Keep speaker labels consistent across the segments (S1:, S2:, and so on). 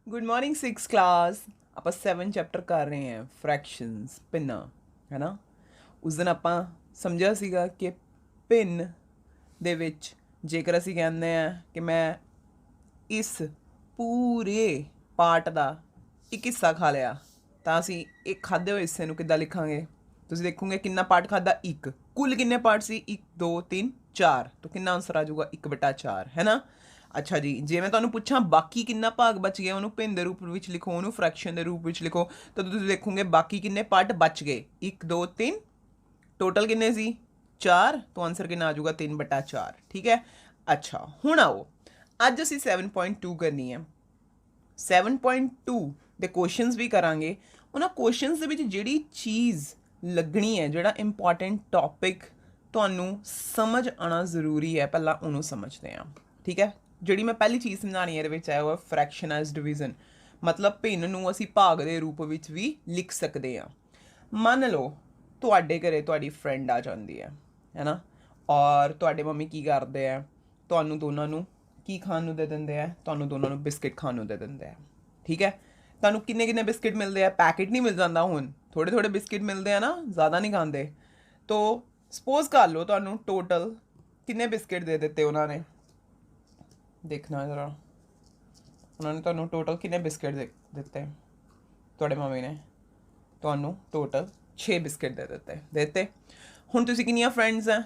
S1: Good morning six class. ਆਪਾਂ 7 chapter ਕਰ ਰਹੇ ਹਾਂ ਫ੍ਰੈਕਸ਼ਨਸ ਭਿੰਨਾਂ ਹੈ ਨਾ। ਉਸ ਦਿਨ ਆਪਾਂ ਸਮਝਿਆ ਸੀਗਾ ਕਿ ਭਿੰਨ ਦੇ ਵਿੱਚ ਜੇਕਰ ਅਸੀਂ ਕਹਿੰਦੇ ਆ ਕਿ ਮੈਂ ਇਸ ਪੂਰੇ ਪਾਰਟ ਦਾ ਇੱਕ ਹਿੱਸਾ ਖਾ ਲਿਆ ਤਾਂ ਅਸੀਂ ਇੱਕ ਖਾਦੇ ਹੋਏ ਹਿੱਸੇ ਨੂੰ ਕਿੱਦਾਂ ਲਿਖਾਂਗੇ। ਤੁਸੀਂ ਦੇਖੋਗੇ ਕਿੰਨਾ ਪਾਰਟ ਖਾਦਾ, ਇੱਕ। ਕੁੱਲ ਕਿੰਨੇ ਪਾਰਟ ਸੀ? 1 2 3 4। ਤਾਂ ਕਿੰਨਾ ਆਨਸਰ ਆ ਜਾਊਗਾ? 1/4 ਹੈ ਨਾ। ਅੱਛਾ ਜੀ, ਜੇ ਮੈਂ ਤੁਹਾਨੂੰ ਪੁੱਛਾਂ ਬਾਕੀ ਕਿੰਨਾ ਭਾਗ ਬਚ ਗਿਆ, ਉਹਨੂੰ ਭਿੰਨ ਦੇ ਰੂਪ ਵਿੱਚ ਲਿਖੋ, ਉਹਨੂੰ ਫ੍ਰੈਕਸ਼ਨ ਦੇ ਰੂਪ ਵਿੱਚ ਲਿਖੋ, ਤਾਂ ਤੁਸੀਂ ਦੇਖੋਗੇ ਬਾਕੀ ਕਿੰਨੇ ਪਾਰਟ ਬਚ ਗਏ। 1 2 3 ਟੋਟਲ ਕਿੰਨੇ ਸੀ? 4। ਤਾਂ ਆਨਸਰ ਕਿੰਨਾ ਆ ਜਾਊਗਾ? 3/4। ਠੀਕ ਹੈ। ਅੱਛਾ, ਹੁਣ ਆਓ ਅੱਜ ਅਸੀਂ 7.2 ਕਰਨੀ ਹੈ। 7.2 ਦੇ ਕੁਐਸਚਨਸ ਵੀ ਕਰਾਂਗੇ। ਉਹਨਾਂ ਕੁਐਸਚਨਸ ਦੇ ਵਿੱਚ ਜਿਹੜੀ ਚੀਜ਼ ਲੱਗਣੀ ਹੈ, ਜਿਹੜਾ ਇੰਪੋਰਟੈਂਟ ਟੌਪਿਕ ਤੁਹਾਨੂੰ ਸਮਝ ਆਉਣਾ ਜ਼ਰੂਰੀ ਹੈ, ਪਹਿਲਾਂ ਉਹਨੂੰ ਸਮਝਦੇ ਹਾਂ। ਠੀਕ ਹੈ। ਜਿਹੜੀ ਮੈਂ ਪਹਿਲੀ ਚੀਜ਼ ਸਮਝਾਉਣੀ ਹੈ ਇਹਦੇ ਵਿੱਚ ਹੈ ਉਹ ਫ੍ਰੈਕਸ਼ਨ ਐਜ਼ ਡਿਵੀਜ਼ਨ। ਮਤਲਬ ਭਿੰਨ ਨੂੰ ਅਸੀਂ ਭਾਗ ਦੇ ਰੂਪ ਵਿੱਚ ਵੀ ਲਿਖ ਸਕਦੇ ਹਾਂ। ਮੰਨ ਲਓ ਤੁਹਾਡੇ ਘਰੇ ਤੁਹਾਡੀ ਫਰੈਂਡ ਆ ਜਾਂਦੀ ਹੈ ਨਾ, ਔਰ ਤੁਹਾਡੇ ਮੰਮੀ ਕੀ ਕਰਦੇ ਆ, ਤੁਹਾਨੂੰ ਦੋਨਾਂ ਨੂੰ ਕੀ ਖਾਣ ਨੂੰ ਦੇ ਦਿੰਦੇ ਆ? ਤੁਹਾਨੂੰ ਦੋਨਾਂ ਨੂੰ ਬਿਸਕਿਟ ਖਾਣ ਨੂੰ ਦੇ ਦਿੰਦੇ ਆ। ਠੀਕ ਹੈ। ਤੁਹਾਨੂੰ ਕਿੰਨੇ ਕਿੰਨੇ ਬਿਸਕਿਟ ਮਿਲਦੇ ਆ? ਪੈਕੇਟ ਨਹੀਂ ਮਿਲ ਜਾਂਦਾ, ਹੁਣ ਥੋੜੇ ਥੋੜੇ ਬਿਸਕਿਟ ਮਿਲਦੇ ਆ ਨਾ, ਜ਼ਿਆਦਾ ਨਹੀਂ ਖਾਂਦੇ। ਤੋ ਸਪੋਜ਼ ਕਰ ਲਓ ਤੁਹਾਨੂੰ ਟੋਟਲ ਕਿੰਨੇ ਬਿਸਕਿਟ ਦੇ ਦਿੱਤੇ ਉਹਨਾਂ ਨੇ। ਦੇਖਣਾ ਜ਼ਰਾ, ਉਹਨਾਂ ਨੇ ਤੁਹਾਨੂੰ ਟੋਟਲ ਕਿੰਨੇ ਬਿਸਕਿਟ ਦਿੱਤੇ? ਤੁਹਾਡੇ ਮੰਮੀ ਨੇ ਤੁਹਾਨੂੰ ਟੋਟਲ 6 ਬਿਸਕਿਟ ਦੇ ਦਿੱਤੇ। ਹੁਣ ਤੁਸੀਂ ਕਿੰਨੀਆਂ ਫਰੈਂਡਸ ਹੈ?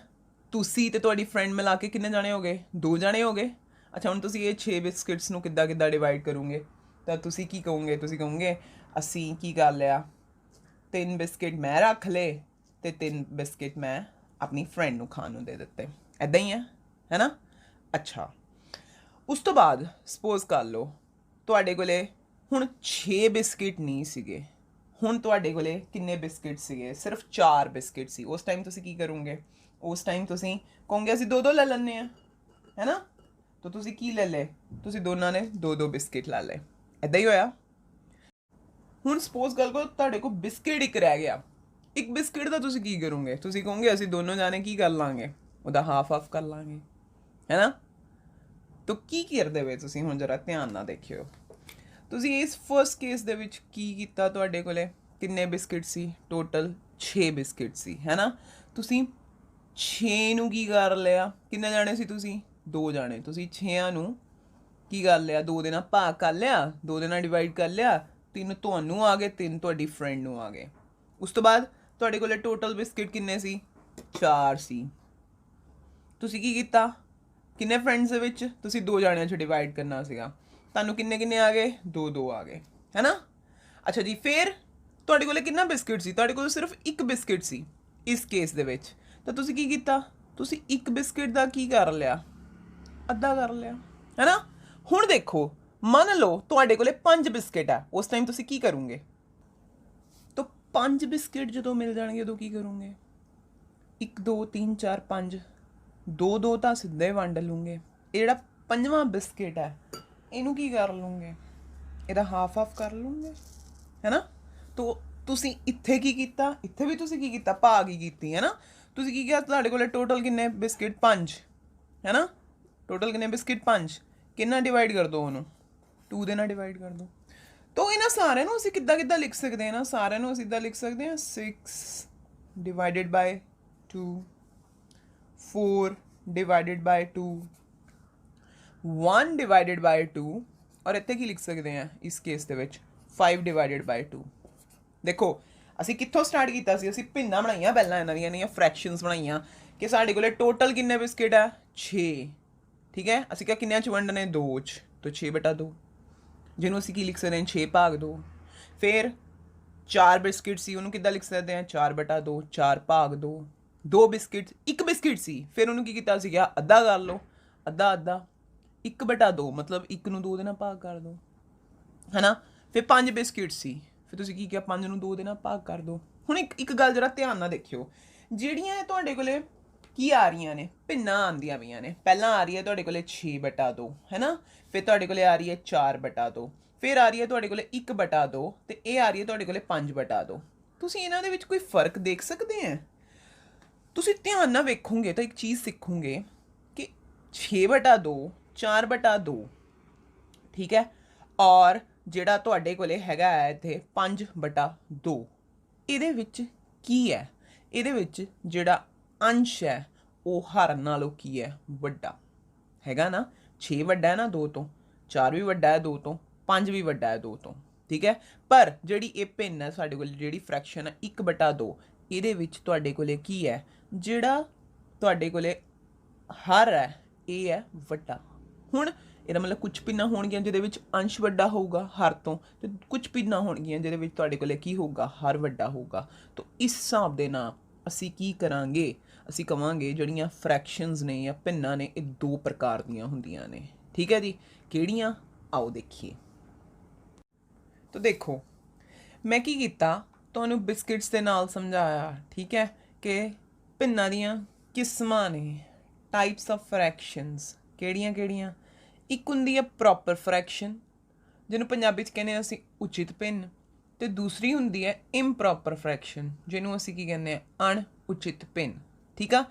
S1: ਤੁਸੀਂ ਤੇ ਤੁਹਾਡੀ ਫਰੈਂਡ ਮਿਲਾ ਕੇ ਕਿੰਨੇ ਜਾਣੇ ਹੋ ਗਏ? 2 ਜਾਣੇ ਹੋ ਗਏ। ਅੱਛਾ, ਹੁਣ ਤੁਸੀਂ ਇਹ 6 ਬਿਸਕਿਟਸ ਨੂੰ ਕਿੱਦਾਂ ਕਿੱਦਾਂ ਡਿਵਾਈਡ ਕਰੋਗੇ? ਤਾਂ ਤੁਸੀਂ ਕੀ ਕਹੋਗੇ? ਤੁਸੀਂ ਕਹੋਗੇ ਅਸੀਂ ਕੀ ਕਰ ਲਿਆ, 3 ਬਿਸਕਿਟ ਮੈਂ ਰੱਖ ਲਏ ਤੇ 3 ਬਿਸਕਿਟ ਮੈਂ ਆਪਣੀ ਫਰੈਂਡ ਨੂੰ ਖਾਣ ਨੂੰ ਦੇ ਦਿੱਤੇ। ਐਦਾਂ ਹੀ ਹੈ ਨਾ। ਅੱਛਾ, ਉਸ ਤੋਂ ਬਾਅਦ ਸਪੋਜ਼ ਕਰ ਲਓ ਤੁਹਾਡੇ ਕੋਲੇ ਹੁਣ 6 ਬਿਸਕਿਟ ਨਹੀਂ ਸੀਗੇ। ਹੁਣ ਤੁਹਾਡੇ ਕੋਲੇ ਕਿੰਨੇ ਬਿਸਕਿਟ ਸੀਗੇ? ਸਿਰਫ 4 ਬਿਸਕਿਟ ਸੀ। ਉਸ ਟਾਈਮ ਤੁਸੀਂ ਕੀ ਕਰੋਗੇ? ਉਸ ਟਾਈਮ ਤੁਸੀਂ ਕਹੋਗੇ ਅਸੀਂ 2-2 ਲੈ ਲੈਂਦੇ ਹਾਂ, ਹੈ ਨਾ। ਤਾਂ ਤੁਸੀਂ ਕੀ ਲੈ ਲਏ? ਤੁਸੀਂ ਦੋਨਾਂ ਨੇ 2-2 ਬਿਸਕਿਟ ਲੈ ਲਏ। ਐਦਾਂ ਹੀ ਹੋਇਆ। ਹੁਣ ਸਪੋਜ਼ ਕਰ ਲਓ ਤੁਹਾਡੇ ਕੋਲ ਬਿਸਕਿਟ ਇੱਕ ਰਹਿ ਗਿਆ। ਇੱਕ ਬਿਸਕਿਟ ਦਾ ਤੁਸੀਂ ਕੀ ਕਰੋਗੇ? ਤੁਸੀਂ ਕਹੋਗੇ ਅਸੀਂ ਦੋਨੋਂ ਜਾਣੇ ਕੀ ਕਰ ਲਾਂਗੇ, ਉਹਦਾ ਹਾਫ ਕਰ ਲਾਂਗੇ, ਹੈ ਨਾ। ਤਾਂ ਕੀ ਕਰਦੇ ਹੋਏ ਤੁਸੀਂ ਹੁਣ ਜਰਾ ਧਿਆਨ ਨਾਲ ਦੇਖਿਓ। ਤੁਸੀਂ ਇਸ ਫਰਸਟ ਕੇਸ ਦੇ ਵਿੱਚ ਕੀ ਕੀਤਾ? ਤੁਹਾਡੇ ਕੋਲੇ ਕਿੰਨੇ ਬਿਸਕਿਟ ਸੀ? ਟੋਟਲ 6 ਬਿਸਕਿਟ ਸੀ, ਹੈ ਨਾ। ਤੁਸੀਂ 6 ਨੂੰ ਕੀ ਕਰ ਲਿਆ? ਕਿੰਨੇ ਜਾਣੇ ਸੀ ਤੁਸੀਂ? 2 ਜਾਣੇ। ਤੁਸੀਂ 6 ਨੂੰ ਕੀ ਕਰ ਲਿਆ? 2 ਦੇ ਨਾਲ ਭਾਗ ਕਰ ਲਿਆ, 2 ਦੇ ਨਾਲ ਡਿਵਾਈਡ ਕਰ ਲਿਆ। 3 ਤੁਹਾਨੂੰ ਆ ਗਏ, 3 ਤੁਹਾਡੀ ਫਰੈਂਡ ਨੂੰ ਆ ਗਏ। ਉਸ ਤੋਂ ਬਾਅਦ ਤੁਹਾਡੇ ਕੋਲੇ ਟੋਟਲ ਬਿਸਕਿਟ ਕਿੰਨੇ ਸੀ? 4 ਸੀ। ਤੁਸੀਂ ਕੀ ਕੀਤਾ? ਕਿੰਨੇ ਫਰੈਂਡਸ ਦੇ ਵਿੱਚ ਤੁਸੀਂ 2 ਜਾਣਿਆਂ 'ਚ ਡਿਵਾਈਡ ਕਰਨਾ ਸੀਗਾ, ਤੁਹਾਨੂੰ ਕਿੰਨੇ ਕਿੰਨੇ ਆ ਗਏ? 2-2 ਆ ਗਏ, ਹੈ ਨਾ। ਅੱਛਾ ਜੀ, ਫਿਰ ਤੁਹਾਡੇ ਕੋਲ ਕਿੰਨਾ ਬਿਸਕਿਟ ਸੀ? ਤੁਹਾਡੇ ਕੋਲ ਸਿਰਫ ਇੱਕ ਬਿਸਕਿਟ ਸੀ ਇਸ ਕੇਸ ਦੇ ਵਿੱਚ। ਤਾਂ ਤੁਸੀਂ ਕੀ ਕੀਤਾ? ਤੁਸੀਂ ਇੱਕ ਬਿਸਕਿਟ ਦਾ ਕੀ ਕਰ ਲਿਆ? ਅੱਧਾ ਕਰ ਲਿਆ, ਹੈ ਨਾ। ਹੁਣ ਦੇਖੋ, ਮੰਨ ਲਓ ਤੁਹਾਡੇ ਕੋਲੇ 5 ਬਿਸਕਿਟ ਆ, ਉਸ ਟਾਈਮ ਤੁਸੀਂ ਕੀ ਕਰੋਗੇ? ਤਾਂ 5 ਬਿਸਕਿਟ ਜਦੋਂ ਮਿਲ ਜਾਣਗੇ ਉਦੋਂ ਕੀ ਕਰੋਗੇ? 1 2 3 4 5, 2-2 ਤਾਂ ਸਿੱਧੇ ਵੰਡ ਲੂੰਗੇ। ਇਹ ਜਿਹੜਾ 5ਵਾਂ ਬਿਸਕਿਟ ਹੈ ਇਹਨੂੰ ਕੀ ਕਰ ਲੂੰਗੇ? ਇਹਦਾ ਹਾਫ ਕਰ ਲੂੰਗੇ, ਹੈ ਨਾ। ਤੋ ਤੁਸੀਂ ਇੱਥੇ ਕੀ ਕੀਤਾ? ਇੱਥੇ ਵੀ ਤੁਸੀਂ ਕੀ ਕੀਤਾ? ਭਾਗ ਹੀ ਕੀਤੀ, ਹੈ ਨਾ। ਤੁਸੀਂ ਕੀ ਕਿਹਾ? ਤੁਹਾਡੇ ਕੋਲੇ ਟੋਟਲ ਕਿੰਨੇ ਬਿਸਕਿਟ? 5, ਹੈ ਨਾ। ਟੋਟਲ ਕਿੰਨੇ ਬਿਸਕਿਟ? 5। ਕਿੰਨਾ ਡਿਵਾਈਡ ਕਰ ਦਿਓ ਉਹਨੂੰ? 2 ਦੇ ਨਾਲ ਡਿਵਾਈਡ ਕਰ ਦਿਓ। ਤੋ ਇਹਨਾਂ ਸਾਰਿਆਂ ਨੂੰ ਅਸੀਂ ਕਿੱਦਾਂ ਕਿੱਦਾਂ ਲਿਖ ਸਕਦੇ ਹਾਂ ਨਾ? ਸਾਰਿਆਂ ਨੂੰ ਅਸੀਂ ਇੱਦਾਂ ਲਿਖ ਸਕਦੇ ਹਾਂ 6 divided by 2, 4 divided by 2, 1 divided by 2, ਔਰ ਇੱਥੇ ਕੀ ਲਿਖ ਸਕਦੇ ਹਾਂ ਇਸ ਕੇਸ ਦੇ ਵਿੱਚ? 5 divided by 2। ਦੇਖੋ ਅਸੀਂ ਕਿੱਥੋਂ ਸਟਾਰਟ ਕੀਤਾ ਸੀ? ਅਸੀਂ ਭਿੰਨਾਂ ਬਣਾਈਆਂ ਪਹਿਲਾਂ, ਇਹਨਾਂ ਦੀਆਂ ਫ੍ਰੈਕਸ਼ਨਸ ਬਣਾਈਆਂ ਕਿ ਸਾਡੇ ਕੋਲੇ ਟੋਟਲ ਕਿੰਨੇ ਬਿਸਕਿਟ ਆ? 6। ਠੀਕ ਹੈ। ਅਸੀਂ ਕਿਹਾ ਕਿੰਨਿਆਂ 'ਚ ਵੰਡਣੇ? 2 'ਚ। ਤਾਂ 6/2, ਜਿਹਨੂੰ ਅਸੀਂ ਕੀ ਲਿਖ ਸਕਦੇ ਹਾਂ? 6 ਭਾਗ 2। ਫਿਰ 4 ਬਿਸਕਿਟ ਸੀ, ਉਹਨੂੰ ਕਿੱਦਾਂ ਲਿਖ ਸਕਦੇ ਹਾਂ? 4/2, 4 ਭਾਗ 2। 2 ਬਿਸਕਿਟ, ਇੱਕ ਬਿਸਕਿਟ ਸੀ, ਫਿਰ ਉਹਨੂੰ ਕੀ ਕੀਤਾ ਸੀਗਾ? ਅੱਧਾ ਕਰ ਲਓ, ਅੱਧਾ 1/2, ਮਤਲਬ 1 ਨੂੰ 2 ਦੇ ਨਾਲ ਭਾਗ ਕਰ ਦਿਓ, ਹੈ ਨਾ। ਫਿਰ 5 ਬਿਸਕਿਟ ਸੀ, ਫਿਰ ਤੁਸੀਂ ਕੀ ਕਿਹਾ? 5 ਨੂੰ 2 ਦੇ ਨਾਲ ਭਾਗ ਕਰ ਦਿਓ। ਹੁਣ ਇੱਕ ਗੱਲ ਜਰਾ ਧਿਆਨ ਨਾਲ ਦੇਖਿਓ, ਜਿਹੜੀਆਂ ਤੁਹਾਡੇ ਕੋਲੇ ਕੀ ਆ ਰਹੀਆਂ ਨੇ? ਭਿੰਨਾਂ ਆਉਂਦੀਆਂ ਪਈਆਂ ਨੇ। ਪਹਿਲਾਂ ਆ ਰਹੀ ਹੈ ਤੁਹਾਡੇ ਕੋਲੇ 6/2, ਹੈ ਨਾ। ਫਿਰ ਤੁਹਾਡੇ ਕੋਲੇ ਆ ਰਹੀ ਹੈ 4/2, ਫਿਰ ਆ ਰਹੀ ਹੈ ਤੁਹਾਡੇ ਕੋਲੇ 1/2, ਤੇ ਇਹ ਆ ਰਹੀ ਹੈ ਤੁਹਾਡੇ ਕੋਲੇ 5/2। ਤੁਸੀਂ ਇਹਨਾਂ ਦੇ ਵਿੱਚ ਕੋਈ ਫਰਕ ਦੇਖ ਸਕਦੇ ਆ? ਤੁਸੀਂ ਧਿਆਨ ਨਾਲ ਵੇਖੋਗੇ ਤਾਂ ਇੱਕ ਚੀਜ਼ ਸਿੱਖੋਗੇ ਕਿ 6/2, 4/2, ਠੀਕ ਹੈ, ਔਰ ਜਿਹੜਾ ਤੁਹਾਡੇ ਕੋਲੇ ਹੈਗਾ ਹੈ ਇੱਥੇ 5/2 ਇਹਦੇ ਵਿੱਚ ਕੀ ਹੈ? ਇਹਦੇ ਵਿੱਚ ਜਿਹੜਾ ਅੰਸ਼ ਹੈ ਉਹ ਹਰ ਨਾਲੋਂ ਕੀ ਹੈ? ਵੱਡਾ ਹੈਗਾ ਨਾ। 6 ਵੱਡਾ ਹੈ ਨਾ 2 ਤੋਂ, 4 ਵੀ ਵੱਡਾ ਹੈ 2 ਤੋਂ, 5 ਵੀ ਵੱਡਾ ਹੈ 2 ਤੋਂ, ਠੀਕ ਹੈ। ਪਰ ਜਿਹੜੀ ਇਹ ਭਿੰਨ ਹੈ ਸਾਡੇ ਕੋਲ, ਜਿਹੜੀ ਫਰੈਕਸ਼ਨ ਹੈ 1/2, ਇਹਦੇ ਵਿੱਚ ਤੁਹਾਡੇ ਕੋਲੇ ਕੀ ਹੈ? ਜਿਹੜਾ ਤੁਹਾਡੇ ਕੋਲੇ ਹਰ ਹੈ ਇਹ ਹੈ ਵੱਡਾ। ਹੁਣ ਇਹਦਾ ਮਤਲਬ ਕੁਝ ਭਿੰਨਾਂ ਹੋਣਗੀਆਂ ਜਿਹਦੇ ਵਿੱਚ ਅੰਸ਼ ਵੱਡਾ ਹੋਊਗਾ ਹਰ ਤੋਂ, ਤੇ ਕੁਝ ਭਿੰਨਾਂ ਹੋਣਗੀਆਂ ਜਿਹਦੇ ਵਿੱਚ ਤੁਹਾਡੇ ਕੋਲੇ ਕੀ ਹੋਊਗਾ? ਹਰ ਵੱਡਾ ਹੋਊਗਾ। ਤਾਂ ਇਸ ਹਿਸਾਬ ਦੇ ਨਾਲ ਅਸੀਂ ਕੀ ਕਰਾਂਗੇ? ਅਸੀਂ ਕਵਾਂਗੇ ਜਿਹੜੀਆਂ ਫਰੈਕਸ਼ਨਸ ਨੇ ਜਾਂ ਭਿੰਨਾਂ ਨੇ ਇਹ 2 ਪ੍ਰਕਾਰ ਦੀਆਂ ਹੁੰਦੀਆਂ ਨੇ, ਠੀਕ ਹੈ ਜੀ। ਕਿਹੜੀਆਂ? ਆਓ ਦੇਖੀਏ। ਤਾਂ ਦੇਖੋ ਮੈਂ ਕੀ ਕੀਤਾ, ਤੁਹਾਨੂੰ ਬਿਸਕਿਟਸ ਦੇ ਨਾਲ ਸਮਝਾਇਆ, ਠੀਕ ਹੈ, ਕਿ ਭਿੰਨਾਂ ਦੀਆਂ ਕਿਸਮਾਂ ਨੇ, ਟਾਈਪਸ ਆਫ ਫਰੈਕਸ਼ਨਸ ਕਿਹੜੀਆਂ ਕਿਹੜੀਆਂ। ਇੱਕ ਹੁੰਦੀ ਹੈ ਪ੍ਰੋਪਰ ਫਰੈਕਸ਼ਨ, ਜਿਹਨੂੰ ਪੰਜਾਬੀ 'ਚ ਕਹਿੰਦੇ ਅਸੀਂ ਉਚਿਤ ਭਿੰਨ, ਤੇ ਦੂਸਰੀ ਹੁੰਦੀ ਹੈ ਇੰਪ੍ਰੋਪਰ ਫਰੈਕਸ਼ਨ, ਜਿਹਨੂੰ ਅਸੀਂ ਕੀ ਕਹਿੰਦੇ ਹਾਂ? ਅਣਉਚਿਤ ਭਿੰਨ, ਠੀਕ ਆ।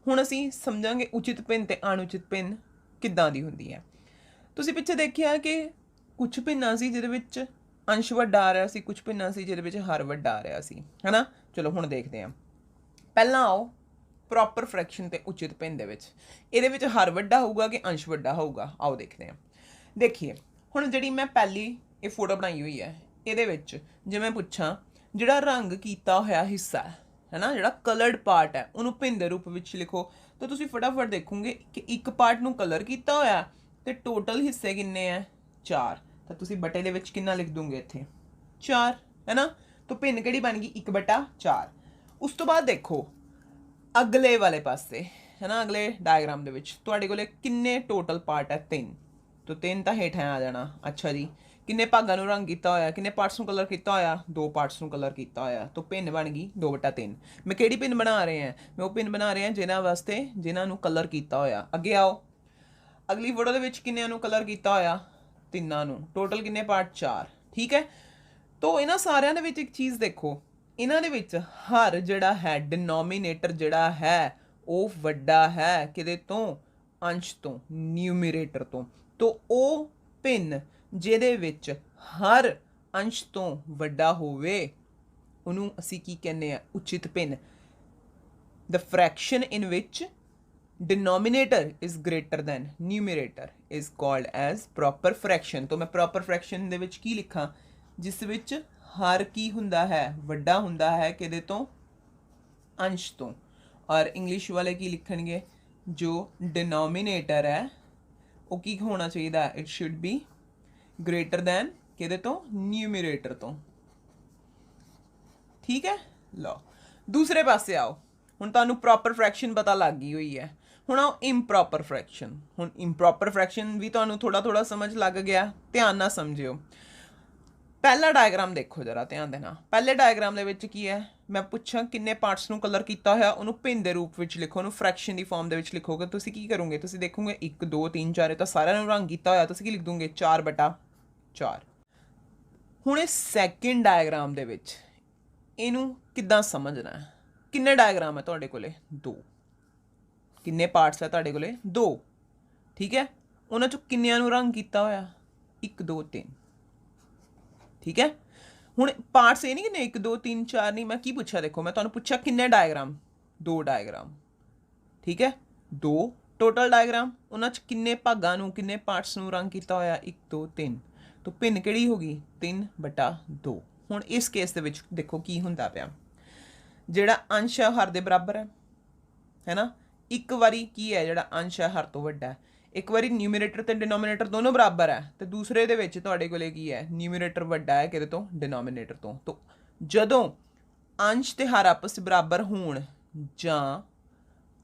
S1: ਹੁਣ ਅਸੀਂ ਸਮਝਾਂਗੇ ਉਚਿਤ ਭਿੰਨ ਤੇ ਅਣਉਚਿਤ ਭਿੰਨ ਕਿੱਦਾਂ ਦੀ ਹੁੰਦੀ ਹੈ। ਤੁਸੀਂ ਪਿੱਛੇ ਦੇਖਿਆ ਕਿ ਕੁਝ ਭਿੰਨਾਂ ਸੀ ਜਿਹਦੇ ਵਿੱਚ ਅੰਸ਼ ਵੱਡਾ ਆ ਰਿਹਾ ਸੀ, ਕੁਝ ਭਿੰਨਾਂ ਸੀ ਜਿਹਦੇ ਵਿੱਚ ਹਰ ਵੱਡਾ ਆ ਰਿਹਾ ਸੀ, ਹੈ ਨਾ। ਚਲੋ ਹੁਣ ਦੇਖਦੇ ਹਾਂ। ਪਹਿਲਾਂ ਆਓ ਪ੍ਰੋਪਰ ਫਰੈਕਸ਼ਨ ਤੇ ਉਚਿਤ ਭਿੰਨ ਦੇ ਵਿੱਚ, ਇਹਦੇ ਵਿੱਚ ਹਰ ਵੱਡਾ ਹੋਊਗਾ ਕਿ ਅੰਸ਼ ਵੱਡਾ ਹੋਊਗਾ? ਆਓ ਦੇਖਦੇ ਹਾਂ। ਦੇਖੀਏ ਹੁਣ ਜਿਹੜੀ ਮੈਂ ਪਹਿਲੀ ਇਹ ਫੋਟੋ ਬਣਾਈ ਹੋਈ ਹੈ, ਇਹਦੇ ਵਿੱਚ ਜੇ ਮੈਂ ਪੁੱਛਾਂ ਜਿਹੜਾ ਰੰਗ ਕੀਤਾ ਹੋਇਆ ਹਿੱਸਾ ਹੈ ਨਾ, ਜਿਹੜਾ ਕਲਰਡ ਪਾਰਟ ਹੈ, ਉਹਨੂੰ ਭਿੰਨ ਦੇ ਰੂਪ ਵਿੱਚ ਲਿਖੋ, ਤਾਂ ਤੁਸੀਂ ਫਟਾਫਟ ਦੇਖੋਗੇ ਕਿ ਇੱਕ ਪਾਰਟ ਨੂੰ ਕਲਰ ਕੀਤਾ ਹੋਇਆ ਤੇ ਟੋਟਲ ਹਿੱਸੇ ਕਿੰਨੇ ਹੈ? 4। ਤਾਂ ਤੁਸੀਂ ਬਟੇ ਦੇ ਵਿੱਚ ਕਿੰਨਾ ਲਿਖ ਦੋਗੇ? ਇੱਥੇ 4, ਹੈ ਨਾ। ਤਾਂ ਭਿੰਨ ਕਿਹੜੀ ਬਣ ਗਈ? 1/4। ਉਸ ਤੋਂ ਬਾਅਦ ਦੇਖੋ ਅਗਲੇ ਵਾਲੇ ਪਾਸੇ, ਹੈ ਨਾ, ਅਗਲੇ ਡਾਇਗਰਾਮ ਦੇ ਵਿੱਚ ਤੁਹਾਡੇ ਕੋਲੇ ਕਿੰਨੇ ਟੋਟਲ ਪਾਰਟ ਹੈ? 3। ਤਾਂ 3 ਤਾਂ ਹੇਠਾਂ ਆ ਜਾਣਾ। ਅੱਛਾ ਜੀ, ਕਿੰਨੇ ਭਾਗਾਂ ਨੂੰ ਰੰਗ ਕੀਤਾ ਹੋਇਆ? ਕਿੰਨੇ ਪਾਰਟਸ ਨੂੰ ਕਲਰ ਕੀਤਾ ਹੋਇਆ? 2 ਪਾਰਟਸ ਨੂੰ ਕਲਰ ਕੀਤਾ ਹੋਇਆ। ਤਾਂ ਭਿੰਨ ਬਣ ਗਈ 2/3। ਮੈਂ ਕਿਹੜੀ ਭਿੰਨ ਬਣਾ ਰਹੇ ਹਾਂ? ਮੈਂ ਉਹ ਭਿੰਨ ਬਣਾ ਰਿਹਾ ਜਿਹਨਾਂ ਵਾਸਤੇ ਜਿਨ੍ਹਾਂ ਨੂੰ ਕਲਰ ਕੀਤਾ ਹੋਇਆ। ਅੱਗੇ ਆਓ, ਅਗਲੀ ਫੋਟੋ ਦੇ ਵਿੱਚ ਕਿੰਨਿਆਂ ਨੂੰ ਕਲਰ ਕੀਤਾ ਹੋਇਆ? 3 ਨੂੰ। ਟੋਟਲ ਕਿੰਨੇ ਪਾਰਟ? 4, ਠੀਕ ਹੈ। ਤਾਂ ਇਹਨਾਂ ਸਾਰਿਆਂ ਦੇ ਵਿੱਚ ਇੱਕ ਚੀਜ਼ ਦੇਖੋ, ਇਹਨਾਂ ਦੇ ਵਿੱਚ ਹਰ ਜਿਹੜਾ ਹੈ ਡਿਨੋਮੀਨੇਟਰ ਜਿਹੜਾ ਹੈ ਉਹ ਵੱਡਾ ਹੈ ਕਿਹਦੇ ਤੋਂ? ਅੰਸ਼ ਤੋਂ, ਨਿਊਮੀਰੇਟਰ ਤੋਂ। ਤਾਂ ਉਹ ਭਿੰਨ ਜਿਹਦੇ ਵਿੱਚ ਹਰ ਅੰਸ਼ ਤੋਂ ਵੱਡਾ ਹੋਵੇ ਉਹਨੂੰ ਅਸੀਂ ਕੀ ਕਹਿੰਦੇ ਆ? ਉਚਿਤ ਭਿੰਨ। The fraction in which denominator is greater than numerator is called as proper fraction। तो मैं proper fraction ਦੇ ਵਿੱਚ ਕੀ ਲਿਖਾਂ? ਜਿਸ ਵਿੱਚ ਹਰ ਕੀ ਹੁੰਦਾ ਹੈ? ਵੱਡਾ ਹੁੰਦਾ ਹੈ ਕਿਹਦੇ ਤੋਂ? ਅੰਸ਼ ਤੋਂ। ਔਰ ਇੰਗਲਿਸ਼ ਵਾਲੇ ਕੀ ਲਿਖਣਗੇ? ਜੋ denominator ਹੈ ਉਹ ਕੀ ਹੋਣਾ ਚਾਹੀਦਾ? it should be greater than ਕਿਹਦੇ ਤੋਂ? numerator ਤੋਂ, ਠੀਕ ਹੈ। ਲਓ ਦੂਸਰੇ ਪਾਸੇ ਆਓ। ਹੁਣ ਤੁਹਾਨੂੰ ਪ੍ਰੋਪਰ ਫਰੈਕਸ਼ਨ ਪਤਾ ਲੱਗ ਗਈ ਹੋਈ ਹੈ। ਹੁਣ ਆਓ ਇੰਪ੍ਰੋਪਰ ਫਰੈਕਸ਼ਨ। ਹੁਣ ਇੰਪ੍ਰੋਪਰ ਫਰੈਕਸ਼ਨ ਵੀ ਤੁਹਾਨੂੰ ਥੋੜਾ ਸਮਝ ਲੱਗ ਗਿਆ। ਧਿਆਨ ਨਾਲ ਸਮਝਿਓ। ਪਹਿਲਾ ਡਾਇਗਰਾਮ ਦੇਖੋ ਜਰਾ ਧਿਆਨ ਦੇ ਨਾਲ। ਪਹਿਲੇ ਡਾਇਗਰਾਮ ਦੇ ਵਿੱਚ ਕੀ ਹੈ? ਮੈਂ ਪੁੱਛਾਂ ਕਿੰਨੇ ਪਾਰਟਸ ਨੂੰ ਕਲਰ ਕੀਤਾ ਹੋਇਆ, ਉਹਨੂੰ ਭਿੰਨ ਦੇ ਰੂਪ ਵਿੱਚ ਲਿਖੋ, ਉਹਨੂੰ ਫਰੈਕਸ਼ਨ ਦੀ ਫਾਰਮ ਦੇ ਵਿੱਚ ਲਿਖੋਗੇ। ਤੁਸੀਂ ਕੀ ਕਰੋਗੇ? ਤੁਸੀਂ ਦੇਖੋਗੇ 1 2 3 4 ਤਾਂ ਸਾਰਿਆਂ ਨੂੰ ਰੰਗ ਕੀਤਾ ਹੋਇਆ, ਤੁਸੀਂ ਕੀ ਲਿਖ ਦੋਗੇ? 4/4। ਹੁਣ ਇਹ ਸੈਕਿੰਡ ਡਾਇਗਰਾਮ ਦੇ ਵਿੱਚ ਇਹਨੂੰ ਕਿੱਦਾਂ ਸਮਝਣਾ ਹੈ? ਕਿੰਨੇ ਡਾਇਗਰਾਮ ਹੈ ਤੁਹਾਡੇ ਕੋਲੇ? 2। ਕਿੰਨੇ ਪਾਰਟਸ ਹੈ ਤੁਹਾਡੇ ਕੋਲੇ? 2, ਠੀਕ ਹੈ। ਉਹਨਾਂ ਚੋਂ ਕਿੰਨਿਆਂ ਨੂੰ ਰੰਗ ਕੀਤਾ ਹੋਇਆ? 1 2 3, ਠੀਕ ਹੈ। ਹੁਣ ਪਾਰਟਸ ਇਹ ਨਹੀਂ ਕਿੰਨੇ 1 2 3 4 ਨਹੀਂ, ਮੈਂ ਕੀ ਪੁੱਛਿਆ? ਦੇਖੋ ਮੈਂ ਤੁਹਾਨੂੰ ਪੁੱਛਿਆ ਕਿੰਨੇ ਡਾਇਗਰਾਮ? 2 ਡਾਇਗਰਾਮ, ਠੀਕ ਹੈ। 2 ਟੋਟਲ ਡਾਇਗਰਾਮ, ਉਹਨਾਂ 'ਚ ਕਿੰਨੇ ਭਾਗਾਂ ਨੂੰ, ਕਿੰਨੇ ਪਾਰਟਸ ਨੂੰ ਰੰਗ ਕੀਤਾ ਹੋਇਆ? 1 2 3। ਤਾਂ ਭਿੰਨ ਕਿਹੜੀ ਹੋ ਗਈ? 3/2। ਹੁਣ ਇਸ ਕੇਸ ਦੇ ਵਿੱਚ ਦੇਖੋ ਕੀ ਹੁੰਦਾ ਪਿਆ। ਜਿਹੜਾ ਅੰਸ਼ ਹੈ ਹਰ ਦੇ ਬਰਾਬਰ ਹੈ ਨਾ। ਇੱਕ ਵਾਰੀ ਕੀ ਹੈ? ਜਿਹੜਾ ਅੰਸ਼ ਹੈ ਹਰ ਤੋਂ ਵੱਡਾ ਹੈ। ਇੱਕ ਵਾਰੀ ਨਿਊਮੀਰੇਟਰ ਤੇ ਡਿਨੋਮੀਨੇਟਰ ਦੋਨੋਂ ਬਰਾਬਰ ਹੈ, ਤੇ ਦੂਸਰੇ ਦੇ ਵਿੱਚ ਤੁਹਾਡੇ ਕੋਲੇ ਕੀ ਹੈ? ਨਿਊਮੀਰੇਟਰ ਵੱਡਾ ਹੈ ਕਿਹਦੇ ਤੋਂ? ਡਿਨੋਮੀਨੇਟਰ ਤੋਂ। ਤਾਂ ਜਦੋਂ ਅੰਸ਼ ਤੇ ਹਰ ਆਪਸ ਬਰਾਬਰ ਹੋਣ ਜਾਂ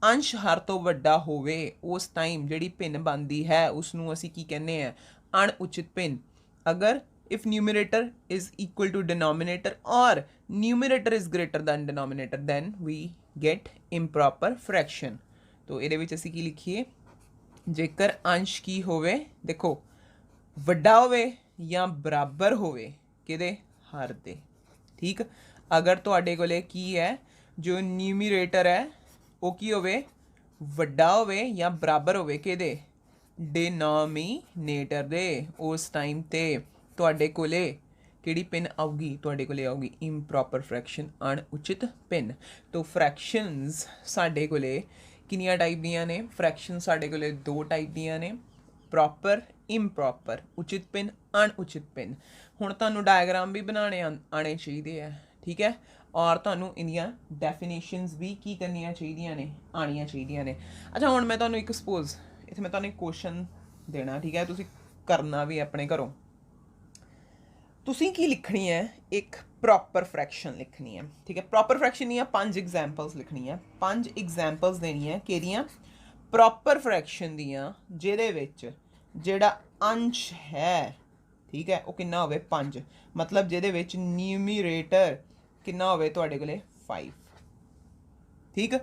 S1: ਅੰਸ਼ ਹਰ ਤੋਂ ਵੱਡਾ ਹੋਵੇ ਉਸ ਟਾਈਮ ਜਿਹੜੀ ਭਿੰਨ ਬਣਦੀ ਹੈ ਉਸਨੂੰ ਅਸੀਂ ਕੀ ਕਹਿੰਦੇ ਆ? ਅਣਉਚਿਤ ਭਿੰਨ। ਅਗਰ if numerator is equal to denominator or numerator is greater than denominator then we get improper fraction। तो ਇਹਦੇ ਵਿੱਚ ਅਸੀਂ ਕੀ ਲਿਖੀਏ? ਜੇਕਰ ਅੰਸ਼ ਕੀ ਹੋਵੇ? ਦੇਖੋ ਵੱਡਾ ਹੋਵੇ ਜਾਂ ਬਰਾਬਰ ਹੋਵੇ ਕਿਹਦੇ? ਹਰ ਦੇ, ਠੀਕ। ਅਗਰ ਤੁਹਾਡੇ ਕੋਲੇ ਕੀ ਹੈ? ਜੋ ਨਿਊਮੀਰੇਟਰ ਹੈ ਉਹ ਕੀ ਹੋਵੇ? ਵੱਡਾ ਹੋਵੇ ਜਾਂ ਬਰਾਬਰ ਹੋਵੇ ਕਿਹਦੇ? ਡਿਨੋਮੀਨੇਟਰ ਦੇ ਉਸ ਟਾਈਮ ਤੇ। ਤੁਹਾਡੇ ਕੋਲੇ ਕਿਹੜੀ ਪਿੰਨ ਆਊਗੀ, ਤੁਹਾਡੇ ਕੋਲੇ ਆਊਗੀ ਇੰਪ੍ਰੋਪਰ ਫ੍ਰੈਕਸ਼ਨ, ਅਣਉਚਿਤ ਪਿੰਨ। ਤੋ ਫ੍ਰੈਕਸ਼ਨਸ ਸਾਡੇ ਕੋਲੇ ਕਿੰਨੀਆਂ ਟਾਈਪ ਦੀਆਂ ਨੇ? ਫ੍ਰੈਕਸ਼ਨ ਸਾਡੇ ਕੋਲੇ 2 ਟਾਈਪ ਦੀਆਂ ਨੇ, ਪ੍ਰੋਪਰ ਇੰਪ੍ਰੋਪਰ, ਉਚਿਤ ਪਿੰਨ ਅਣਉਚਿਤ ਪਿੰਨ। ਹੁਣ ਤੁਹਾਨੂੰ ਡਾਇਗਰਾਮ ਵੀ ਬਣਾਉਣੇ ਆਉਣੇ ਚਾਹੀਦੇ ਆ, ਠੀਕ ਹੈ, ਔਰ ਤੁਹਾਨੂੰ ਇਹਦੀਆਂ ਡੈਫੀਨੇਸ਼ਨਸ ਵੀ ਕੀ ਕਰਨੀਆਂ ਚਾਹੀਦੀਆਂ ਨੇ, ਆਉਣੀਆਂ ਚਾਹੀਦੀਆਂ ਨੇ। ਅੱਛਾ ਹੁਣ ਮੈਂ ਤੁਹਾਨੂੰ ਇੱਕ ਸਪੋਜ਼ ਇੱਥੇ ਮੈਂ ਤੁਹਾਨੂੰ ਇੱਕ ਕੁਐਸਚਨ ਦੇਣਾ, ਠੀਕ ਹੈ, ਤੁਸੀਂ ਕਰਨਾ ਵੀ ਆਪਣੇ ਘਰੋਂ। ਤੁਸੀਂ ਕੀ ਲਿਖਣੀ ਹੈ? ਇੱਕ ਪ੍ਰੋਪਰ ਫ੍ਰੈਕਸ਼ਨ ਲਿਖਣੀ ਹੈ, ਠੀਕ ਹੈ। ਪ੍ਰੋਪਰ ਫ੍ਰੈਕਸ਼ਨ ਦੀਆਂ 5 ਐਗਜ਼ਾਮਪਲਸ ਲਿਖਣੀਆਂ, 5 ਐਗਜ਼ਾਮਪਲਸ ਦੇਣੀਆਂ ਕਿਹੜੀਆਂ? ਪ੍ਰੋਪਰ ਫ੍ਰੈਕਸ਼ਨ ਦੀਆਂ ਜਿਹਦੇ ਵਿੱਚ ਜਿਹੜਾ ਅੰਸ਼ ਹੈ, ਠੀਕ ਹੈ, ਉਹ ਕਿੰਨਾ ਹੋਵੇ? 5। ਮਤਲਬ ਜਿਹਦੇ ਵਿੱਚ ਨਿਊਮੀਰੇਟਰ ਕਿੰਨਾ ਹੋਵੇ ਤੁਹਾਡੇ ਕੋਲੇ? 5, ਠੀਕ।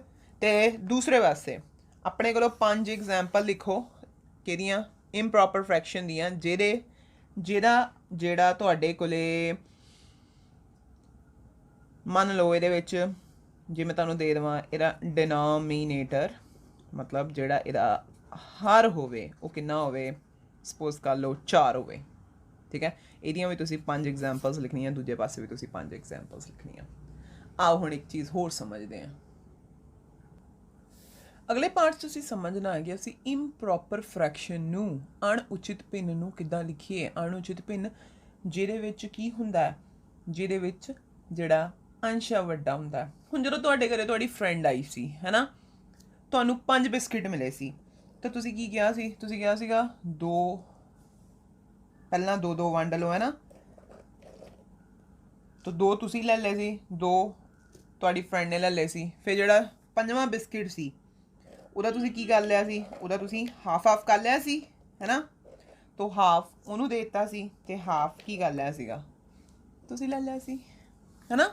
S1: ਤੇ ਦੂਸਰੇ ਪਾਸੇ ਆਪਣੇ ਕੋਲੋਂ 5 ਐਗਜ਼ਾਮਪਲ ਲਿਖੋ ਕਿਹਦੀਆਂ? ਇੰਪ੍ਰੋਪਰ ਫ੍ਰੈਕਸ਼ਨ ਦੀਆਂ ਜਿਹੜਾ ਤੁਹਾਡੇ ਕੋਲੇ ਮੰਨ ਲਓ ਇਹਦੇ ਵਿੱਚ ਜੇ ਮੈਂ ਤੁਹਾਨੂੰ ਦੇ ਦੇਵਾਂ ਇਹਦਾ ਡਿਨੋਮੀਨੇਟਰ, ਮਤਲਬ ਜਿਹੜਾ ਇਹਦਾ ਹਰ ਹੋਵੇ ਉਹ ਕਿੰਨਾ ਹੋਵੇ? ਸਪੋਜ਼ ਕਰ ਲਓ 4 ਹੋਵੇ, ਠੀਕ ਹੈ। ਇਹਦੀਆਂ ਵੀ ਤੁਸੀਂ 5 ਐਗਜ਼ਾਮਪਲਸ ਲਿਖਣੀਆਂ, ਦੂਜੇ ਪਾਸੇ ਵੀ ਤੁਸੀਂ 5 ਐਗਜ਼ਾਮਪਲਸ ਲਿਖਣੀਆਂ। ਆਓ ਹੁਣ ਇੱਕ ਚੀਜ਼ ਹੋਰ ਸਮਝਦੇ ਹਾਂ। ਅਗਲੇ ਪਾਰਟ 'ਚ ਤੁਸੀਂ ਸਮਝਣਾ ਹੈ ਕਿ ਅਸੀਂ ਇੰਪ੍ਰੋਪਰ ਫ੍ਰੈਕਸ਼ਨ ਨੂੰ, ਅਣਉਚਿਤ ਪਿੰਨ ਨੂੰ ਕਿੱਦਾਂ ਲਿਖੀਏ। ਅਣਉਚਿਤ ਪਿੰਨ ਜਿਹਦੇ ਵਿੱਚ ਕੀ ਹੁੰਦਾ? ਜਿਹਦੇ ਵਿੱਚ ਜਿਹੜਾ ਅੰਸ਼ ਆ ਵੱਡਾ ਹੁੰਦਾ। ਹੁਣ ਜਦੋਂ ਤੁਹਾਡੇ ਘਰੇ ਤੁਹਾਡੀ ਫਰੈਂਡ ਆਈ ਸੀ, ਹੈ ਨਾ, ਤੁਹਾਨੂੰ 5 ਬਿਸਕਿਟ ਮਿਲੇ ਸੀ, ਤਾਂ ਤੁਸੀਂ ਕੀ ਕਿਹਾ ਸੀ? ਤੁਸੀਂ ਕਿਹਾ ਸੀਗਾ ਪਹਿਲਾਂ ਦੋ ਵੰਡ ਲਓ, ਹੈ ਨਾ। ਤਾਂ 2 ਤੁਸੀਂ ਲੈ ਲਏ ਸੀ, 2 ਤੁਹਾਡੀ ਫਰੈਂਡ ਨੇ ਲੈ ਲਏ ਸੀ। ਫਿਰ ਜਿਹੜਾ 5ਵਾਂ ਬਿਸਕਿਟ ਸੀ ਉਹਦਾ ਤੁਸੀਂ ਕੀ ਕਰ ਲਿਆ ਸੀ? ਉਹਦਾ ਤੁਸੀਂ ਹਾਫ ਕਰ ਲਿਆ ਸੀ, ਹੈ ਨਾ। ਤਾਂ ਹਾਫ ਉਹਨੂੰ ਦੇ ਦਿੱਤਾ ਸੀ ਤੇ ਹਾਫ ਕੀ ਕਰ ਲਿਆ ਸੀਗਾ? ਤੁਸੀਂ ਲੈ ਲਿਆ ਸੀ, ਹੈ ਨਾ।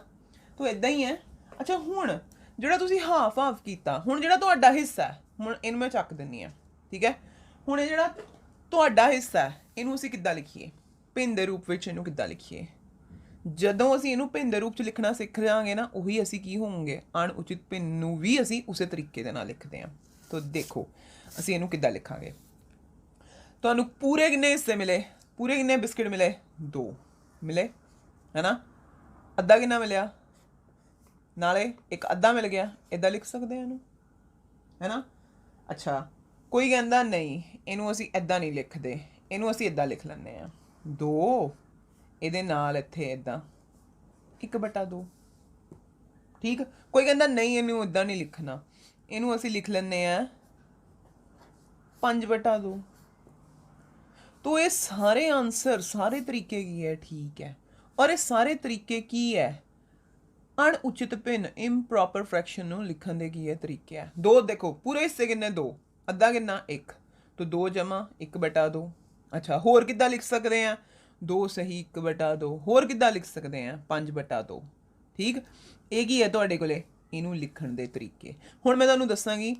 S1: ਤਾਂ ਇਦਾਂ ਹੀ ਹੈ। ਅੱਛਾ ਹੁਣ ਜਿਹੜਾ ਤੁਸੀਂ ਹਾਫ ਕੀਤਾ, ਹੁਣ ਜਿਹੜਾ ਤੁਹਾਡਾ ਹਿੱਸਾ ਹੁਣ ਇਹਨੂੰ ਮੈਂ ਚੱਕ ਦਿੰਦੀ ਹਾਂ, ਠੀਕ ਹੈ। ਹੁਣ ਇਹ ਜਿਹੜਾ ਤੁਹਾਡਾ ਹਿੱਸਾ ਇਹਨੂੰ ਅਸੀਂ ਕਿੱਦਾਂ ਲਿਖੀਏ? ਭਿੰਨ ਦੇ ਰੂਪ ਵਿੱਚ ਇਹਨੂੰ ਕਿੱਦਾਂ ਲਿਖੀਏ? ਜਦੋਂ ਅਸੀਂ ਇਹਨੂੰ ਭਿੰਨ ਦੇ ਰੂਪ 'ਚ ਲਿਖਣਾ ਸਿੱਖ ਜਾਵਾਂਗੇ ਨਾ, ਉਹੀ ਅਸੀਂ ਕੀ ਹੋਵਾਂਗੇ? ਅਣਉਚਿਤ ਭਿੰਨ ਨੂੰ ਵੀ ਅਸੀਂ ਉਸੇ ਤਰੀਕੇ ਦੇ ਨਾਲ ਲਿਖਦੇ ਹਾਂ। ਤਾਂ ਦੇਖੋ ਅਸੀਂ ਇਹਨੂੰ ਕਿੱਦਾਂ ਲਿਖਾਂਗੇ। ਤੁਹਾਨੂੰ ਪੂਰੇ ਕਿੰਨੇ ਹਿੱਸੇ ਮਿਲੇ? ਪੂਰੇ ਕਿੰਨੇ ਬਿਸਕਿਟ ਮਿਲੇ? 2 ਮਿਲੇ, ਹੈ ਨਾ। ਅੱਧਾ ਕਿੰਨਾ ਮਿਲਿਆ? ਨਾਲੇ ਇੱਕ ਅੱਧਾ ਮਿਲ ਗਿਆ, ਇੱਦਾਂ ਲਿਖ ਸਕਦੇ ਹਾਂ ਇਹਨੂੰ, ਹੈ ਨਾ। ਅੱਛਾ ਕੋਈ ਕਹਿੰਦਾ ਨਹੀਂ ਇਹਨੂੰ ਅਸੀਂ ਇੱਦਾਂ ਨਹੀਂ ਲਿਖਦੇ, ਇਹਨੂੰ ਅਸੀਂ ਇੱਦਾਂ ਲਿਖ ਲੈਂਦੇ ਹਾਂ, 2 ਇਹਦੇ ਨਾਲ ਇੱਥੇ ਇੱਦਾਂ 1/2, ਠੀਕ। ਕੋਈ ਕਹਿੰਦਾ ਨਹੀਂ ਇਹਨੂੰ ਇੱਦਾਂ ਨਹੀਂ ਲਿਖਣਾ, ਇਹਨੂੰ ਅਸੀਂ ਲਿਖ ਲੈਂਦੇ ਹਾਂ 5/2। तो ये सारे आंसर, सारे तरीके की है, ठीक है। और ये सारे तरीके की है अणउचित भिन्न इम्प्रॉपर फ्रैक्शन ਨੂੰ ਲਿਖਣ ਦੇ ਕੀ ਹੈ ਤਰੀਕੇ ਹੈ। 2 ਦੇਖੋ ਪੂਰੇ ਹਿੱਸੇ ਕਿੰਨੇ? 2, ਅੱਧਾ ਕਿੰਨਾ? 1, तो 2 जमा 1/2। ਅੱਛਾ ਹੋਰ ਕਿੱਦਾਂ ਲਿਖ ਸਕਦੇ ਆ? 2 ਸਹੀ 1/2। ਹੋਰ ਕਿੱਦਾਂ ਲਿਖ ਸਕਦੇ ਆ? 5/2, ਠੀਕ। ਇਹ ਕੀ ਹੈ ਤੁਹਾਡੇ ਕੋਲੇ? ਇਹਨੂੰ ਲਿਖਣ ਦੇ ਤਰੀਕੇ। ਹੁਣ ਮੈਂ ਤੁਹਾਨੂੰ ਦੱਸਾਂਗੀ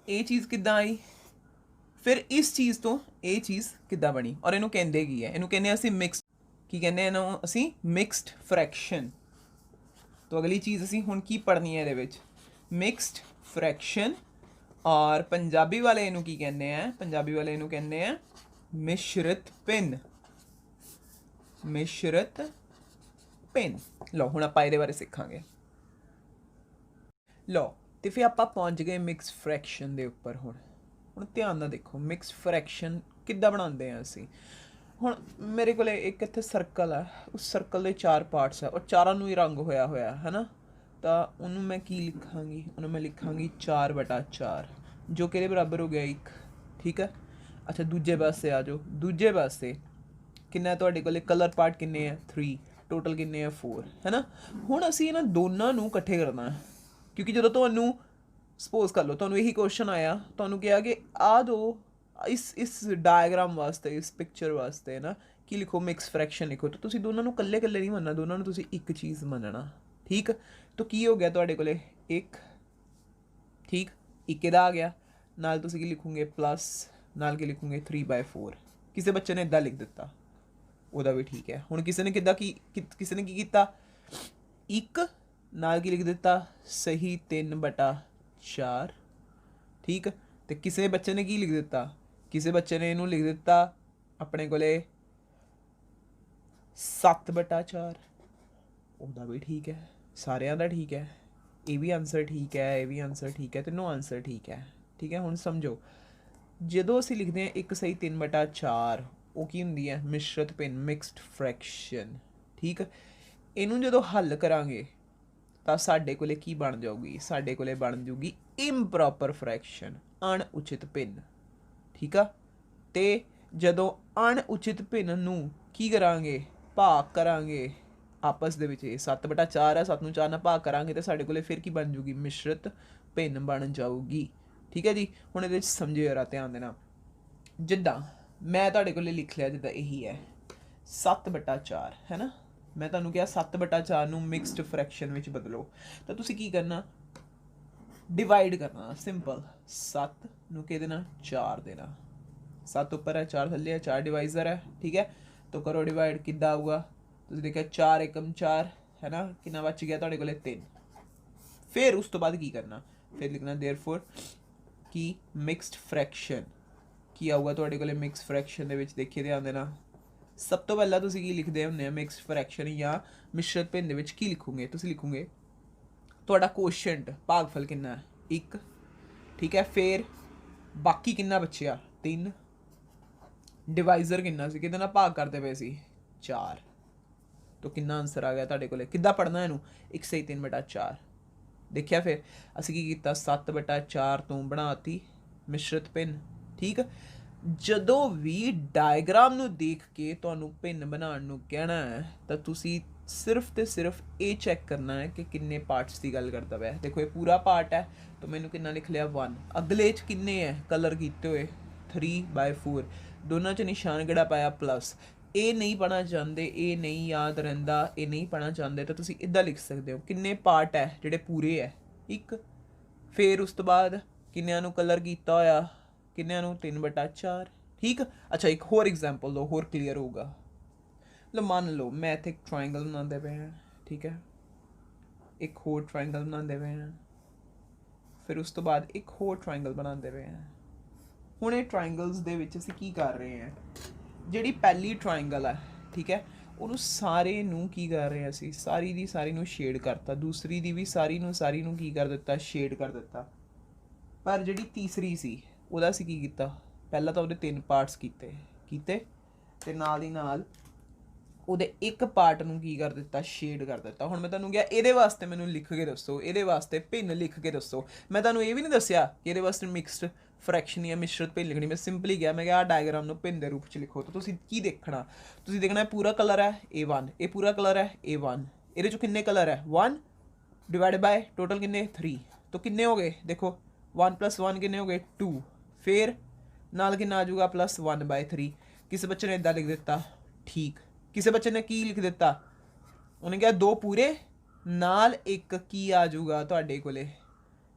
S1: ਇਹ ਚੀਜ਼ ਕਿੱਦਾਂ ਆਈ, ਫਿਰ ਇਸ ਚੀਜ਼ ਤੋਂ ਇਹ ਚੀਜ਼ ਕਿੱਦਾਂ ਬਣੀ, ਔਰ ਇਹਨੂੰ ਕਹਿੰਦੇ ਕੀ ਹੈ? ਇਹਨੂੰ ਕਹਿੰਦੇ ਅਸੀਂ ਮਿਕਸਡ, ਕੀ ਕਹਿੰਦੇ ਇਹਨੂੰ ਅਸੀਂ? Mixed fraction. तो अगली चीज़ असी हुण की पढ़नी है ਇਹਦੇ ਵਿੱਚ? Mixed fraction. और पंजाबी वाले इनू की कहते हैं? पंजाबी वाले इनू कहते हैं मिश्रित भिन्न। मिश्रित भिन्न। लो हुण आपां इहदे बारे सीखांगे। लो तो फिर आपां पहुंच गए मिक्स फ्रैक्शन के उपर। हुण ध्यान नाल देखो मिक्स फ्रैक्शन किद्दां बनाते हैं असी। ਹੁਣ ਮੇਰੇ ਕੋਲ ਇੱਕ ਇੱਥੇ ਸਰਕਲ ਹੈ, ਉਸ ਸਰਕਲ ਦੇ 4 ਪਾਰਟਸ ਹੈ ਔਰ ਚਾਰਾਂ ਨੂੰ ਹੀ ਰੰਗ ਹੋਇਆ ਹੋਇਆ ਹੈ ਨਾ। ਤਾਂ ਉਹਨੂੰ ਮੈਂ ਕੀ ਲਿਖਾਂਗੀ? ਉਹਨੂੰ ਮੈਂ ਲਿਖਾਂਗੀ 4/4, ਜੋ ਕਿਹਦੇ ਬਰਾਬਰ ਹੋ ਗਿਆ? 1, ਠੀਕ ਹੈ। ਅੱਛਾ ਦੂਜੇ ਪਾਸੇ ਆ ਜਾਓ। ਦੂਜੇ ਪਾਸੇ ਕਿੰਨਾ ਤੁਹਾਡੇ ਕੋਲ? ਕਲਰ ਪਾਰਟ ਕਿੰਨੇ ਹੈ? 3, ਟੋਟਲ ਕਿੰਨੇ ਹੈ? 4, ਹੈ ਨਾ। ਹੁਣ ਅਸੀਂ ਇਹਨਾਂ ਦੋਨਾਂ ਨੂੰ ਇਕੱਠੇ ਕਰਨਾ ਹੈ, ਕਿਉਂਕਿ ਜਦੋਂ ਤੁਹਾਨੂੰ ਸਪੋਜ਼ ਕਰ ਲਓ ਤੁਹਾਨੂੰ ਇਹੀ ਕੁਐਸਚਨ ਆਇਆ, ਤੁਹਾਨੂੰ ਕਿਹਾ ਕਿ ਆ ਦੋ इस डायग्राम वास्ते, इस पिक्चर वास्ते ना कि लिखो मिक्स फ्रैक्शन लिखो, तो तुसी दोनों कल्ले कल्ले नहीं मनना, दोनों तुसी एक चीज़ मनना, ठीक। तो की हो गया तुहाडे कोले? 1, ठीक, 1 आ गया, नाल तुसी की लिखोगे प्लस, नाल की लिखोगे 3/4। किसी बच्चे ने इदा लिख दिता, ਉਹਦਾ भी ठीक है। हुण किसी ने किदा की किसी ने की कीता? 1 नाल की लिख दिता सही 3/4, ठीक। तो किसी बच्चे ने की लिख दिता? किसी बच्चे ने इनू लिख दिता अपने कोले 7/4 ਉਹਦਾ ਵੀ ਠੀਕ ਹੈ, ਸਾਰਿਆਂ ਦਾ ਠੀਕ ਹੈ, ਇਹ ਵੀ ਆਨਸਰ ਠੀਕ ਹੈ, ਇਹ ਵੀ ਆਨਸਰ ਠੀਕ ਹੈ, ਤਿੰਨੋਂ ਆਨਸਰ ਠੀਕ ਹੈ। ਠੀਕ ਹੈ, ਹੁਣ ਸਮਝੋ ਜਦੋਂ ਅਸੀਂ ਲਿਖਦੇ ਹਾਂ 1 ਸਹੀ 3/4 ਉਹ ਕੀ ਹੁੰਦੀ ਹੈ? ਮਿਸ਼ਰਤ ਭਿੰਨ, ਮਿਕਸਡ ਫ੍ਰੈਕਸ਼ਨ। ਠੀਕ, ਇਹਨੂੰ ਜਦੋਂ ਹੱਲ ਕਰਾਂਗੇ ਤਾਂ ਸਾਡੇ ਕੋਲੇ ਕੀ ਬਣ ਜਾਊਗੀ? ਸਾਡੇ ਕੋਲੇ ਬਣ ਜੂਗੀ ਇੰਪਰੋਪਰ ਫ੍ਰੈਕਸ਼ਨ, ਅਣਉਚਿਤ ਭਿੰਨ। ਠੀਕ ਆ, ਤੇ ਜਦੋਂ ਅਣਉਚਿਤ ਭਿੰਨ ਨੂੰ ਕੀ ਕਰਾਂਗੇ? ਭਾਗ ਕਰਾਂਗੇ ਆਪਸ ਦੇ ਵਿੱਚ। 7/4 ਹੈ, 7 ਨੂੰ 4 ਨਾਲ ਭਾਗ ਕਰਾਂਗੇ ਤਾਂ ਸਾਡੇ ਕੋਲੇ ਫਿਰ ਕੀ ਬਣ ਜੂਗੀ? ਮਿਸ਼ਰਤ ਭਿੰਨ ਬਣ ਜਾਊਗੀ। ਠੀਕ ਹੈ ਜੀ, ਹੁਣ ਇਹਦੇ 'ਚ ਸਮਝਿਓ ਜਰਾ ਧਿਆਨ ਦੇਣਾ। ਜਿੱਦਾਂ ਮੈਂ ਤੁਹਾਡੇ ਕੋਲੇ ਲਿਖ ਲਿਆ, ਜਿੱਦਾਂ ਇਹੀ ਹੈ 7/4 ਹੈ ਨਾ, ਮੈਂ ਤੁਹਾਨੂੰ ਕਿਹਾ 7/4 ਨੂੰ ਮਿਕਸਡ ਫ੍ਰੈਕਸ਼ਨ ਵਿੱਚ ਬਦਲੋ, ਤਾਂ ਤੁਸੀਂ ਕੀ ਕਰਨਾ? ਡਿਵਾਈਡ ਕਰਨਾ, ਸਿੰਪਲ। 7 ਨੂੰ ਕੀ ਦੇਣਾ? 4 ਦੇਣਾ। 7 ਉੱਪਰ ਹੈ, 4 ਥੱਲੇ ਹੈ, 4 ਡਿਵਾਈਜ਼ਰ ਹੈ। ਠੀਕ ਹੈ, ਤਾਂ ਕਰੋ ਡਿਵਾਈਡ। ਕਿੱਦਾਂ ਆਊਗਾ? ਤੁਸੀਂ ਦੇਖਿਆ 4 ਏਕਮ 4 ਹੈ ਨਾ, ਕਿੰਨਾ ਬਚ ਗਿਆ ਤੁਹਾਡੇ ਕੋਲੇ? 3। ਫਿਰ ਉਸ ਤੋਂ ਬਾਅਦ ਕੀ ਕਰਨਾ? ਫਿਰ ਲਿਖਣਾ ਦੇਅਰਫੋਰ ਕੀ ਮਿਕਸਡ ਫ੍ਰੈਕਸ਼ਨ ਕੀ ਆਊਗਾ ਤੁਹਾਡੇ ਕੋਲੇ? ਮਿਕਸ ਫ੍ਰੈਕਸ਼ਨ ਦੇ ਵਿੱਚ ਦੇਖੀਏ, ਧਿਆਨ ਦੇਣਾ। ਸਭ ਤੋਂ ਪਹਿਲਾਂ ਤੁਸੀਂ ਕੀ ਲਿਖਦੇ ਹੁੰਦੇ ਆ ਮਿਕਸ ਫ੍ਰੈਕਸ਼ਨ ਜਾਂ ਮਿਸ਼ਰਤ ਭਿੰਨ ਦੇ ਵਿੱਚ? ਕੀ ਲਿਖੋਗੇ? ਤੁਸੀਂ ਲਿਖੋਗੇ ਤੁਹਾਡਾ ਕੋਸ਼ੈਂਟ, ਭਾਗਫਲ ਕਿੰਨਾ ਹੈ? 1। ਠੀਕ ਹੈ, ਫਿਰ ਬਾਕੀ ਕਿੰਨਾ ਬਚਿਆ? 3। ਡਿਵਾਈਜ਼ਰ ਕਿੰਨਾ ਸੀ? ਕਿਹਦੇ ਨਾਲ ਭਾਗ ਕਰਦੇ ਪਏ ਸੀ? 4। ਤਾਂ ਕਿੰਨਾ ਆਨਸਰ ਆ ਗਿਆ ਤੁਹਾਡੇ ਕੋਲੇ? ਕਿੱਦਾਂ ਪੜ੍ਹਨਾ ਇਹਨੂੰ? 1 ਸਹੀ 3/4। ਦੇਖਿਆ, ਫਿਰ ਅਸੀਂ ਕੀ ਕੀਤਾ? 7/4 ਤੋਂ ਬਣਾਤੀ ਮਿਸ਼ਰਤ ਭਿੰਨ। ਠੀਕ, ਜਦੋਂ ਵੀ ਡਾਇਗਰਾਮ ਨੂੰ ਦੇਖ ਕੇ ਤੁਹਾਨੂੰ ਭਿੰਨ ਬਣਾਉਣ ਨੂੰ ਕਹਿਣਾ ਹੈ ਤਾਂ ਤੁਸੀਂ ਸਿਰਫ ਤੇ ਸਿਰਫ ਇਹ ਚੈੱਕ ਕਰਨਾ ਹੈ ਕਿ ਕਿੰਨੇ ਪਾਰਟਸ ਦੀ ਗੱਲ ਕਰਦਾ ਪਿਆ। ਦੇਖੋ ਇਹ ਪੂਰਾ ਪਾਰਟ ਹੈ, ਤਾਂ ਮੈਨੂੰ ਕਿੰਨਾ ਲਿਖ ਲਿਆ? 1। ਅਗਲੇ 'ਚ ਕਿੰਨੇ ਹੈ ਕਲਰ ਕੀਤੇ ਹੋਏ? 3/4। ਦੋਨਾਂ 'ਚ ਨਿਸ਼ਾਨ ਕਿਹੜਾ ਪਾਇਆ? ਪਲੱਸ। ਇਹ ਨਹੀਂ ਪੜ੍ਹਨਾ ਚਾਹੁੰਦੇ, ਇਹ ਨਹੀਂ ਯਾਦ ਰਹਿੰਦਾ, ਇਹ ਨਹੀਂ ਪੜ੍ਹਨਾ ਚਾਹੁੰਦੇ, ਤਾਂ ਤੁਸੀਂ ਇੱਦਾਂ ਲਿਖ ਸਕਦੇ ਹੋ ਕਿੰਨੇ ਪਾਰਟ ਹੈ ਜਿਹੜੇ ਪੂਰੇ ਹੈ? 1। ਫਿਰ ਉਸ ਤੋਂ ਬਾਅਦ ਕਿੰਨਿਆਂ ਨੂੰ ਕਲਰ ਕੀਤਾ ਹੋਇਆ? ਕਿੰਨਿਆਂ ਨੂੰ? 3/4। ਠੀਕ, ਅੱਛਾ ਇੱਕ ਹੋਰ ਐਗਜ਼ਾਮਪਲ ਦਿਓ, ਹੋਰ ਕਲੀਅਰ ਹੋਊਗਾ। ਲਓ ਮੰਨ ਲਓ ਮੈਂ ਇੱਥੇ ਇੱਕ ਟਰਾਇੰਗਲ ਬਣਾਉਂਦੇ ਪਏ ਹਾਂ। ਠੀਕ ਹੈ, ਇੱਕ ਹੋਰ ਟਰਾਇੰਗਲ ਬਣਾਉਂਦੇ ਪਏ ਹਾਂ, ਫਿਰ ਉਸ ਤੋਂ ਬਾਅਦ ਇੱਕ ਹੋਰ ਟਰਾਇੰਗਲ ਬਣਾਉਂਦੇ ਪਏ ਹਾਂ। ਹੁਣ ਇਹ ਟਰਾਇੰਗਲਸ ਦੇ ਵਿੱਚ ਅਸੀਂ ਕੀ ਕਰ ਰਹੇ ਹਾਂ? ਜਿਹੜੀ ਪਹਿਲੀ ਟਰਾਇੰਗਲ ਹੈ, ਠੀਕ ਹੈ, ਉਹਨੂੰ ਸਾਰੇ ਨੂੰ ਕੀ ਕਰ ਰਹੇ ਹਾਂ ਅਸੀਂ? ਸਾਰੀ ਦੀ ਸਾਰੀ ਨੂੰ ਸ਼ੇਡ ਕਰਤਾ। ਦੂਸਰੀ ਦੀ ਵੀ ਸਾਰੀ ਨੂੰ ਕੀ ਕਰ ਦਿੱਤਾ? ਸ਼ੇਡ ਕਰ ਦਿੱਤਾ। ਪਰ ਜਿਹੜੀ ਤੀਸਰੀ ਸੀ ਉਹਦਾ ਅਸੀਂ ਕੀ ਕੀਤਾ? ਪਹਿਲਾਂ ਤਾਂ ਉਹਦੇ 3 ਪਾਰਟਸ ਕੀਤੇ ਤੇ ਨਾਲ ਦੀ ਨਾਲ ਉਹਦੇ ਇੱਕ ਪਾਰਟ ਨੂੰ ਕੀ ਕਰ ਦਿੱਤਾ? ਸ਼ੇਡ ਕਰ ਦਿੱਤਾ। ਹੁਣ ਮੈਂ ਤੁਹਾਨੂੰ ਕਿਹਾ ਇਹਦੇ ਵਾਸਤੇ ਮੈਨੂੰ ਲਿਖ ਕੇ ਦੱਸੋ, ਇਹਦੇ ਵਾਸਤੇ ਭਿੰਨ ਲਿਖ ਕੇ ਦੱਸੋ। ਮੈਂ ਤੁਹਾਨੂੰ ਇਹ ਵੀ ਨਹੀਂ ਦੱਸਿਆ ਕਿ ਇਹਦੇ ਵਾਸਤੇ ਮਿਕਸਡ ਫ੍ਰੈਕਸ਼ਨ ਜਾਂ ਮਿਸ਼ਰਤ ਭਿੰਨ ਲਿਖਣੀ। ਮੈਂ ਸਿੰਪਲੀ ਕਿਹਾ, ਮੈਂ ਕਿਹਾ ਆਹ ਡਾਇਗਰਾਮ ਨੂੰ ਭਿੰਨ ਦੇ ਰੂਪ 'ਚ ਲਿਖੋ। ਤਾਂ ਤੁਸੀਂ ਕੀ ਦੇਖਣਾ? ਤੁਸੀਂ ਦੇਖਣਾ ਪੂਰਾ ਕਲਰ ਹੈ A1, ਇਹ ਪੂਰਾ ਕਲਰ ਹੈ A1। ਇਹਦੇ 'ਚੋਂ ਕਿੰਨੇ ਕਲਰ ਹੈ? 1 ਡਿਵਾਈਡ ਬਾਏ ਟੋਟਲ ਕਿੰਨੇ? 3। ਤਾਂ ਕਿੰਨੇ ਹੋ ਗਏ? ਦੇਖੋ 1 + 1 ਕਿੰਨੇ ਹੋ ਗਏ? 2। ਫਿਰ ਨਾਲ ਕਿੰਨਾ ਆ ਜਾਊਗਾ? +1/3। ਕਿਸੇ ਬੱਚੇ ਨੇ ਇੱਦਾਂ ਲਿਖ ਦਿੱਤਾ, ਠੀਕ। ਕਿਸੇ ਬੱਚੇ ਨੇ ਕੀ ਲਿਖ ਦਿੱਤਾ? ਉਹਨੇ ਕਿਹਾ 2 ਪੂਰੇ ਨਾਲ 1 ਕੀ ਆ ਜਾਊਗਾ ਤੁਹਾਡੇ ਕੋਲੇ?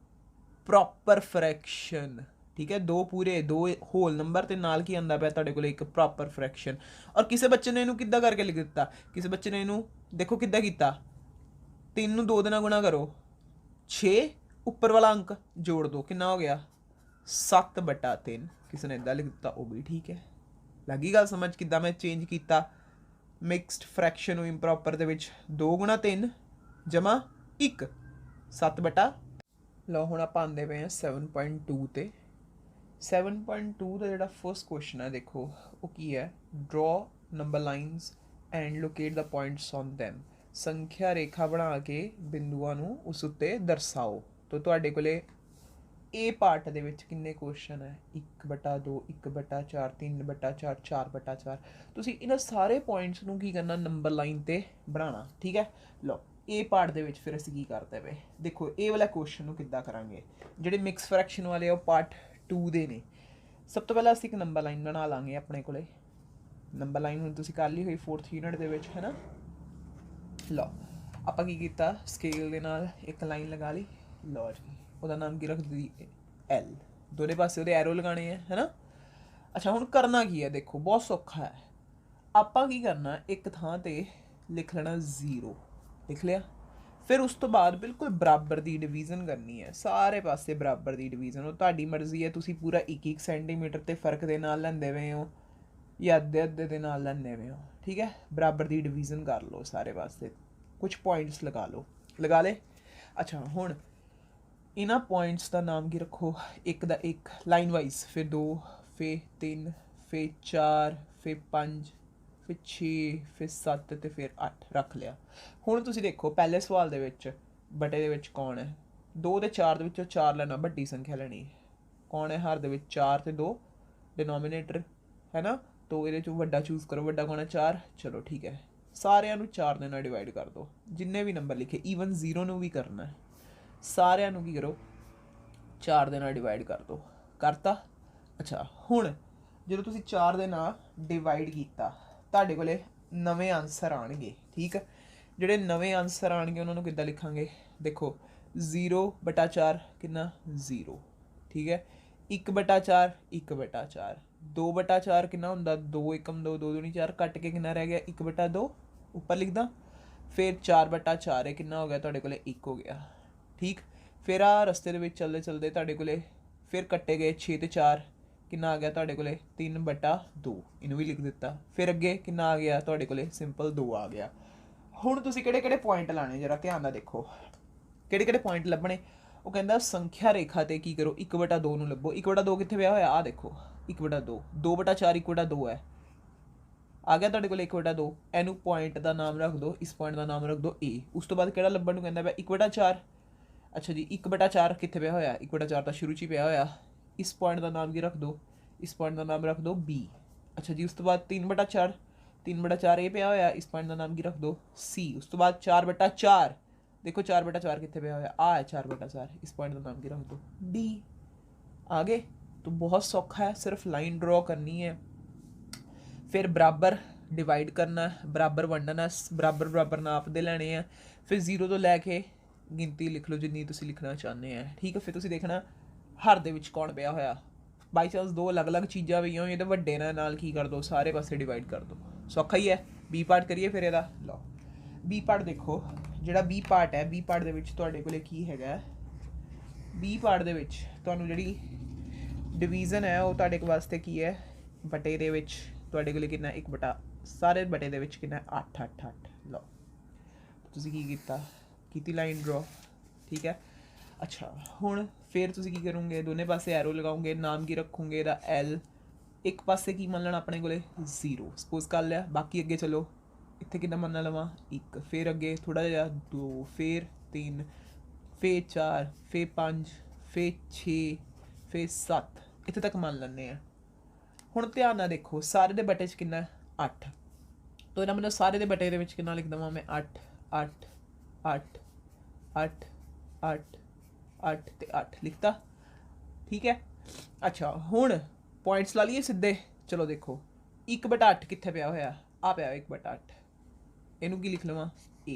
S1: Proper fraction. ਠੀਕ ਹੈ, 2 ਪੂਰੇ, 2 ਹੋਲ ਨੰਬਰ ਤੇ ਨਾਲ ਕੀ ਆਉਂਦਾ ਪਿਆ ਤੁਹਾਡੇ ਕੋਲੇ? ਇੱਕ ਪ੍ਰੋਪਰ ਫ੍ਰੈਕਸ਼ਨ। ਔਰ ਕਿਸੇ ਬੱਚੇ ਨੇ ਇਹਨੂੰ ਕਿੱਦਾਂ ਕਰਕੇ ਲਿਖ ਦਿੱਤਾ? ਕਿਸੇ ਬੱਚੇ ਨੇ ਇਹਨੂੰ ਦੇਖੋ ਕਿੱਦਾਂ ਕੀਤਾ? 3 ਨੂੰ 2 ਦੇ ਨਾਲ ਗੁਣਾ ਕਰੋ, 6 ਉੱਪਰ ਵਾਲਾ ਅੰਕ ਜੋੜ ਦੋ, ਕਿੰਨਾ ਹੋ ਗਿਆ? 7/3। ਕਿਸੇ ਨੇ ਇੱਦਾਂ ਲਿਖ ਦਿੱਤਾ, ਉਹ ਵੀ ਠੀਕ ਹੈ। ਲੱਗੀ ਗੱਲ ਸਮਝ ਕਿੱਦਾਂ ਮੈਂ ਚੇਂਜ ਕੀਤਾ ਮਿਕਸਡ ਫ੍ਰੈਕਸ਼ਨ ਨੂੰ ਇੰਪਰੋਪਰ ਦੇ ਵਿੱਚ? 2 × 3 = 1, 7/। ਲਓ ਹੁਣ ਆਪਾਂ ਆਉਂਦੇ ਪਏ ਹਾਂ 7.2 ਤੇ। 7.2 ਦਾ ਜਿਹੜਾ ਫਸਟ ਕੁਐਸਚਨ ਹੈ, ਦੇਖੋ ਉਹ ਕੀ ਹੈ? ਡਰਾ number lines and locket the points on them. ਸੰਖਿਆ ਰੇਖਾ ਬਣਾ ਕੇ ਬਿੰਦੂਆਂ ਨੂੰ ਉਸ ਉੱਤੇ ਦਰਸਾਓ। ਤਾਂ ਤੁਹਾਡੇ ਕੋਲੇ ਇਹ ਪਾਰਟ ਦੇ ਵਿੱਚ ਕਿੰਨੇ ਕੁਐਸਚਨ ਹੈ? 1/2, 1/4, 3/4, 4/4। ਤੁਸੀਂ ਇਹਨਾਂ ਸਾਰੇ ਪੁਆਇੰਟਸ ਨੂੰ ਕੀ ਕਰਨਾ? ਨੰਬਰ ਲਾਈਨ 'ਤੇ ਬਣਾਉਣਾ। ਠੀਕ ਹੈ, ਲਓ ਇਹ ਪਾਰਟ ਦੇ ਵਿੱਚ ਫਿਰ ਅਸੀਂ ਕੀ ਕਰਦੇ ਪਏ? ਦੇਖੋ ਇਹ ਵਾਲਾ ਕੁਐਸਚਨ ਨੂੰ ਕਿੱਦਾਂ ਕਰਾਂਗੇ? ਜਿਹੜੇ ਮਿਕਸ ਫ੍ਰੈਕਸ਼ਨ ਵਾਲੇ ਉਹ ਪਾਰਟ 2 ਦੇ ਨੇ। ਸਭ ਤੋਂ ਪਹਿਲਾਂ ਅਸੀਂ ਇੱਕ ਨੰਬਰ ਲਾਈਨ ਬਣਾ ਲਾਂਗੇ ਆਪਣੇ ਕੋਲੇ। ਨੰਬਰ ਲਾਈਨ ਹੁਣ ਤੁਸੀਂ ਕਰ ਲਈ ਹੋਈ 4th ਯੂਨਿਟ ਦੇ ਵਿੱਚ, ਹੈ ਨਾ। ਲਓ ਆਪਾਂ ਕੀ ਕੀਤਾ? ਸਕੇਲ ਦੇ ਨਾਲ ਇੱਕ ਲਾਈਨ ਲਗਾ ਲਈ। ਲਓ ਜੀ, ਉਹਦਾ ਨਾਮ ਕੀ ਰੱਖ ਦਿੱਤੀ? L। ਦੋਨੇ ਪਾਸੇ ਉਹਦੇ ਐਰੋ ਲਗਾਉਣੇ ਹੈ ਨਾ। ਅੱਛਾ ਹੁਣ ਕਰਨਾ ਕੀ ਹੈ? ਦੇਖੋ ਬਹੁਤ ਸੌਖਾ ਹੈ। ਆਪਾਂ ਕੀ ਕਰਨਾ? ਇੱਕ ਥਾਂ 'ਤੇ ਲਿਖ ਲੈਣਾ 0, ਲਿਖ ਲਿਆ। ਫਿਰ ਉਸ ਤੋਂ ਬਾਅਦ ਬਿਲਕੁਲ ਬਰਾਬਰ ਦੀ ਡਿਵੀਜ਼ਨ ਕਰਨੀ ਹੈ, ਸਾਰੇ ਪਾਸੇ ਬਰਾਬਰ ਦੀ ਡਿਵੀਜ਼ਨ। ਉਹ ਤੁਹਾਡੀ ਮਰਜ਼ੀ ਹੈ, ਤੁਸੀਂ ਪੂਰਾ 1-1 ਸੈਂਟੀਮੀਟਰ 'ਤੇ ਫਰਕ ਦੇ ਨਾਲ ਲੈਂਦੇ ਪਏ ਹੋ ਜਾਂ ਅੱਧੇ ਅੱਧੇ ਦੇ ਨਾਲ ਲੈਂਦੇ ਹੋ, ਠੀਕ ਹੈ। ਬਰਾਬਰ ਦੀ ਡਿਵੀਜ਼ਨ ਕਰ ਲਓ ਸਾਰੇ ਵਾਸਤੇ, ਕੁਝ ਪੁਆਇੰਟਸ ਲਗਾ ਲਓ, ਲਗਾ ਲਏ। ਅੱਛਾ ਹੁਣ ਇਹਨਾਂ ਪੁਆਇੰਟਸ ਦਾ ਨਾਮ ਕੀ ਰੱਖੋ, ਇੱਕ ਦਾ ਇੱਕ ਲਾਈਨ ਵਾਈਜ਼, ਫਿਰ 2, ਫਿਰ 3, ਫਿਰ 4, ਫਿਰ 5, ਫਿਰ 6, ਫਿਰ 7 ਅਤੇ ਫਿਰ 8 ਰੱਖ ਲਿਆ। ਹੁਣ ਤੁਸੀਂ ਦੇਖੋ ਪਹਿਲੇ ਸਵਾਲ ਦੇ ਵਿੱਚ ਬਟੇ ਦੇ ਵਿੱਚ ਕੌਣ ਹੈ, 2 ਅਤੇ 4 ਦੇ ਵਿੱਚੋਂ 4 ਲੈਣਾ, ਵੱਡੀ ਸੰਖਿਆ ਲੈਣੀ। ਕੌਣ ਹੈ ਹਰ ਦੇ ਵਿੱਚ, 4 ਅਤੇ 2 ਡਿਨੋਮੀਨੇਟਰ ਹੈ ਨਾ, ਤੋ ਇਹਦੇ ਚੋਂ ਵੱਡਾ ਚੂਜ਼ ਕਰੋ। ਵੱਡਾ ਕੌਣ ਹੈ, 4। ਚਲੋ ਠੀਕ ਹੈ, ਸਾਰਿਆਂ ਨੂੰ 4 ਦੇ ਨਾਲ ਡਿਵਾਈਡ ਕਰ ਦਿਓ, ਜਿੰਨੇ ਵੀ ਨੰਬਰ ਲਿਖੇ, ਈਵਨ 0 ਨੂੰ ਵੀ ਕਰਨਾ, ਸਾਰਿਆਂ ਨੂੰ ਕੀ ਕਰੋ, 4 ਦੇ ਨਾਲ ਡਿਵਾਈਡ ਕਰ ਦਿਓ। ਕਰਤਾ। ਅੱਛਾ ਹੁਣ ਜਦੋਂ ਤੁਸੀਂ 4 ਦੇ ਨਾਲ ਡਿਵਾਈਡ ਕੀਤਾ, ਤੁਹਾਡੇ ਕੋਲੇ ਨਵੇਂ ਆਨਸਰ ਆਉਣਗੇ, ਠੀਕ ਹੈ। ਜਿਹੜੇ ਨਵੇਂ ਆਨਸਰ ਆਉਣਗੇ ਉਹਨਾਂ ਨੂੰ ਕਿੱਦਾਂ ਲਿਖਾਂਗੇ, ਦੇਖੋ 0/4 ਕਿੰਨਾ, 0, ਠੀਕ ਹੈ। 1/4 1/4, 2/4 ਕਿੰਨਾ ਹੁੰਦਾ, 2 ਏਕਮ 2, 2 ਦੂਣੀ 4, ਕੱਟ ਕੇ ਕਿੰਨਾ ਰਹਿ ਗਿਆ, 1/2 ਉੱਪਰ ਲਿਖਦਾ। ਫਿਰ 4/4 ਹੈ, ਕਿੰਨਾ ਹੋ ਗਿਆ ਤੁਹਾਡੇ ਕੋਲੇ, 1 ਹੋ ਗਿਆ, ਠੀਕ। ਫਿਰ ਆ ਰਸਤੇ ਦੇ ਵਿੱਚ ਚੱਲਦੇ ਚੱਲਦੇ ਤੁਹਾਡੇ ਕੋਲੇ ਫਿਰ ਕੱਟੇ ਗਏ 6 ਅਤੇ 4, ਕਿੰਨਾ ਆ ਗਿਆ ਤੁਹਾਡੇ ਕੋਲੇ, 3/2, ਇਹਨੂੰ ਵੀ ਲਿਖ ਦਿੱਤਾ। ਫਿਰ ਅੱਗੇ ਕਿੰਨਾ ਆ ਗਿਆ ਤੁਹਾਡੇ ਕੋਲੇ, ਸਿੰਪਲ 2 ਆ ਗਿਆ। ਹੁਣ ਤੁਸੀਂ ਕਿਹੜੇ ਕਿਹੜੇ ਪੁਆਇੰਟ ਲਾਣੇ, ਜਰਾ ਧਿਆਨ ਨਾਲ ਦੇਖੋ ਕਿਹੜੇ ਕਿਹੜੇ ਪੁਆਇੰਟ ਲੱਭਣੇ। ਉਹ ਕਹਿੰਦਾ ਸੰਖਿਆ ਰੇਖਾ ਤੇ ਕੀ ਕਰੋ, 1/2 ਨੂੰ ਲੱਭੋ। 1/2 ਕਿੱਥੇ ਪਿਆ ਹੋਇਆ, ਆਹ ਦੇਖੋ 1/2, 2/4 1/2 ਹੈ, ਆ ਗਿਆ ਤੁਹਾਡੇ ਕੋਲ 1/2। ਇਹਨੂੰ ਪੁਆਇੰਟ ਦਾ ਨਾਮ ਰੱਖ ਦਿਓ, ਇਸ ਪੁਆਇੰਟ ਦਾ ਨਾਮ ਰੱਖ ਦਿਓ A। ਉਸ ਤੋਂ ਬਾਅਦ ਕਿਹੜਾ ਲੱਭਣ ਨੂੰ ਕਹਿੰਦਾ ਪਿਆ, 1/4। ਅੱਛਾ ਜੀ 1/4 ਕਿੱਥੇ ਪਿਆ ਹੋਇਆ, 1/4 ਤਾਂ ਸ਼ੁਰੂ 'ਚ ਹੀ ਪਿਆ ਹੋਇਆ। ਇਸ ਪੁਆਇੰਟ ਦਾ ਨਾਮ ਕੀ ਰੱਖ ਦਿਓ, ਇਸ ਪੁਆਇੰਟ ਦਾ ਨਾਮ ਰੱਖ ਦਿਓ B। ਅੱਛਾ ਜੀ ਉਸ ਤੋਂ ਬਾਅਦ 3/4, 3/4 ਇਹ ਪਿਆ ਹੋਇਆ, ਇਸ ਪੁਆਇੰਟ ਦਾ ਨਾਮ ਕੀ ਰੱਖ ਦਿਓ C। ਉਸ ਤੋਂ ਬਾਅਦ 4/4, ਦੇਖੋ 4/4 ਕਿੱਥੇ ਪਿਆ ਹੋਇਆ, ਆ ਹੈ 4/4, ਇਸ ਪੁਆਇੰਟ ਦਾ ਨਾਮ ਕੀ ਰੱਖ ਦਿਓ D। ਆ ਗਏ। ਤਾਂ ਬਹੁਤ ਸੌਖਾ ਹੈ, ਸਿਰਫ ਲਾइन ड्रॉ करनी है, फिर बराबर डिवाइड करना, बराबर वंडना, बराबर बराबर नाप दे लेने हैं, फिर 0 तो लैके गिनती लिख लो जिन्नी तुसीं लिखना चाहते हैं, ठीक है। फिर तुसीं देखना हर दे विच कौन पिया होया, बाई चांस 2 अलग अलग चीज़ां पईयां होईयां तो वड्डे नाल की कर दो, सारे पासे डिवाइड कर दो, सौखा ही है। बी पार्ट करिए फिर इहदा, लो बी पार्ट देखो, जिहड़ा बी पार्ट है, बी पार्ट दे विच तुहाडे कोले की हैगा, बी पार्ट दे विच तुहानूं जिहड़ी डिवीजन है वो तुहाडे वास्ते की है, बटे दे विच तुहाडे कोले कितना 1 सारे बटे दे विच कितना 8 8 8। लो तुसीं की कीता, कीती लाइन ड्रॉ, ठीक है। अच्छा हुण फिर तुसीं की करोगे, दोनों पासे एरो लगाओगे, नाम की रखोगे इहदा L। एक पासे की मान लेना अपने कोले 0 सपोज कर लिया, बाकी अगे चलो इत्थे कितना मान लवां 1, फिर अगे थोड़ा जिहा 2, फिर 3, फिर 4, फिर 5, फिर 6, फिर 7, इत्थे तक मान लैंदे आ। हुण ध्यान नाल देखो सारे दे बटे च कितना 8, तो इहदा मतलब सारे दे बटे दे विच कितना लिख देवां मैं 8 8 8 8 8 8 ते 8 लिखता, ठीक है। अच्छा हुण पॉइंट्स ला लिए सीधे, चलो देखो 1/8 कित्थे पिया होया, आ पिया 1/8, इहनूं की लिख लवां A।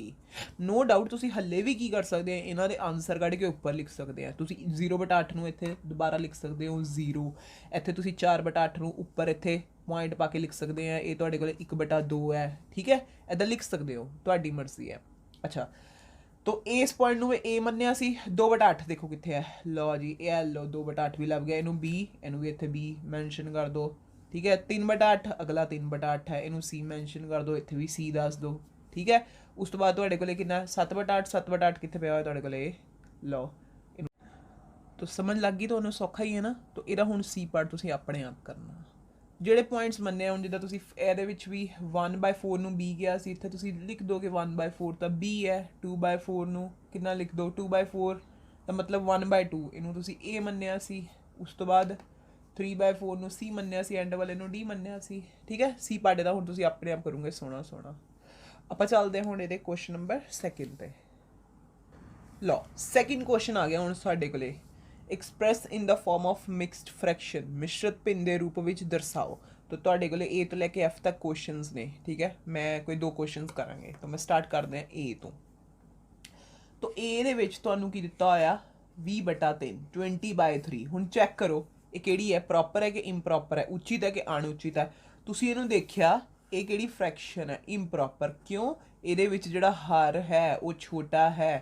S1: नो डाउट तुसीं हल्ले भी की कर सकते हैं, इन्हां दे आंसर कढ के उपर लिख सकते हैं। तुसीं 0/8 नूं इत्थे दोबारा लिख सकते हो 0, इत्थे तुसीं 4/8 नूं उपर इत्थे पॉइंट पा के लिख सकते हैं, ये तुहाडे कोल 1/2 है, ठीक है। इदां लिख सकते हो, तुहाडी मर्जी है। अच्छा तो इस पॉइंट में A मन्निया सी, 2/8 देखो कित्थे है, लो जी ये लो 2/8 भी लभ गया, इनू B, इनू भी इत्थे B मैंशन कर दो, ठीक है। 3/8 अगला 3/8 है, इनू C मैंशन कर दो, इत्थे भी C दस दो, ठीक है। उस तो बाद तुहाडे कोले कितना 7/8, 7/8 कित्थे पिया होया तुहाडे कोले, लो तो समझ लग गई, तो सौखा ही है ना। तो इहदा हुण C पार्ट तुसीं अपने आप करना, ਜਿਹੜੇ ਪੁਆਇੰਟਸ ਮੰਨੇ ਹੁਣ ਜਿੱਦਾਂ ਤੁਸੀਂ ਇਹਦੇ ਵਿੱਚ ਵੀ 1/4 ਨੂੰ B ਗਿਆ ਸੀ, ਇੱਥੇ ਤੁਸੀਂ ਲਿਖ ਦੋਗੇ 1/4 ਤਾਂ B ਹੈ। 2/4 ਨੂੰ ਕਿੰਨਾ ਲਿਖ ਦੋ 2/4 ਤਾਂ ਮਤਲਬ 1/2, ਇਹਨੂੰ ਤੁਸੀਂ A ਮੰਨਿਆ ਸੀ। ਉਸ ਤੋਂ ਬਾਅਦ 3/4 ਨੂੰ C ਮੰਨਿਆ ਸੀ, ਐਂਡ ਵਾਲੇ ਨੂੰ D ਮੰਨਿਆ ਸੀ, ਠੀਕ ਹੈ। C ਪਾਰਟ ਦਾ ਹੁਣ ਤੁਸੀਂ ਆਪਣੇ ਆਪ ਕਰੋਗੇ, ਸੋਹਣਾ ਸੋਹਣਾ। ਆਪਾਂ ਚੱਲਦੇ ਹੁਣ ਇਹਦੇ ਕੁਐਸਚਨ ਨੰਬਰ 2 ਤੇ। ਲਓ ਸੈਕਿੰਡ ਕੁਐਸਚਨ ਆ ਗਿਆ ਹੁਣ ਸਾਡੇ ਕੋਲੇ, express in the form of mixed fraction, मिश्रित भिन्न के रूप में दर्शाओ। तो तुहाडे कोले A तो लैके F तक क्वेश्चनस ने, ठीक है। मैं कोई 2 क्वेश्चनस करांगे, तो मैं स्टार्ट करते हैं A तो। तो A दे विच तुहानूं की दिता होया 20/3, 20/3। हुण चैक करो ये किहड़ी है, प्रॉपर है कि इंप्रॉपर है, उचित है कि अणउचित है। तुसीं इहनूं देखिया ये किहड़ी फ्रैक्शन है, इंप्रॉपर। क्यों, इहदे विच जिहड़ा हर है वो छोटा है,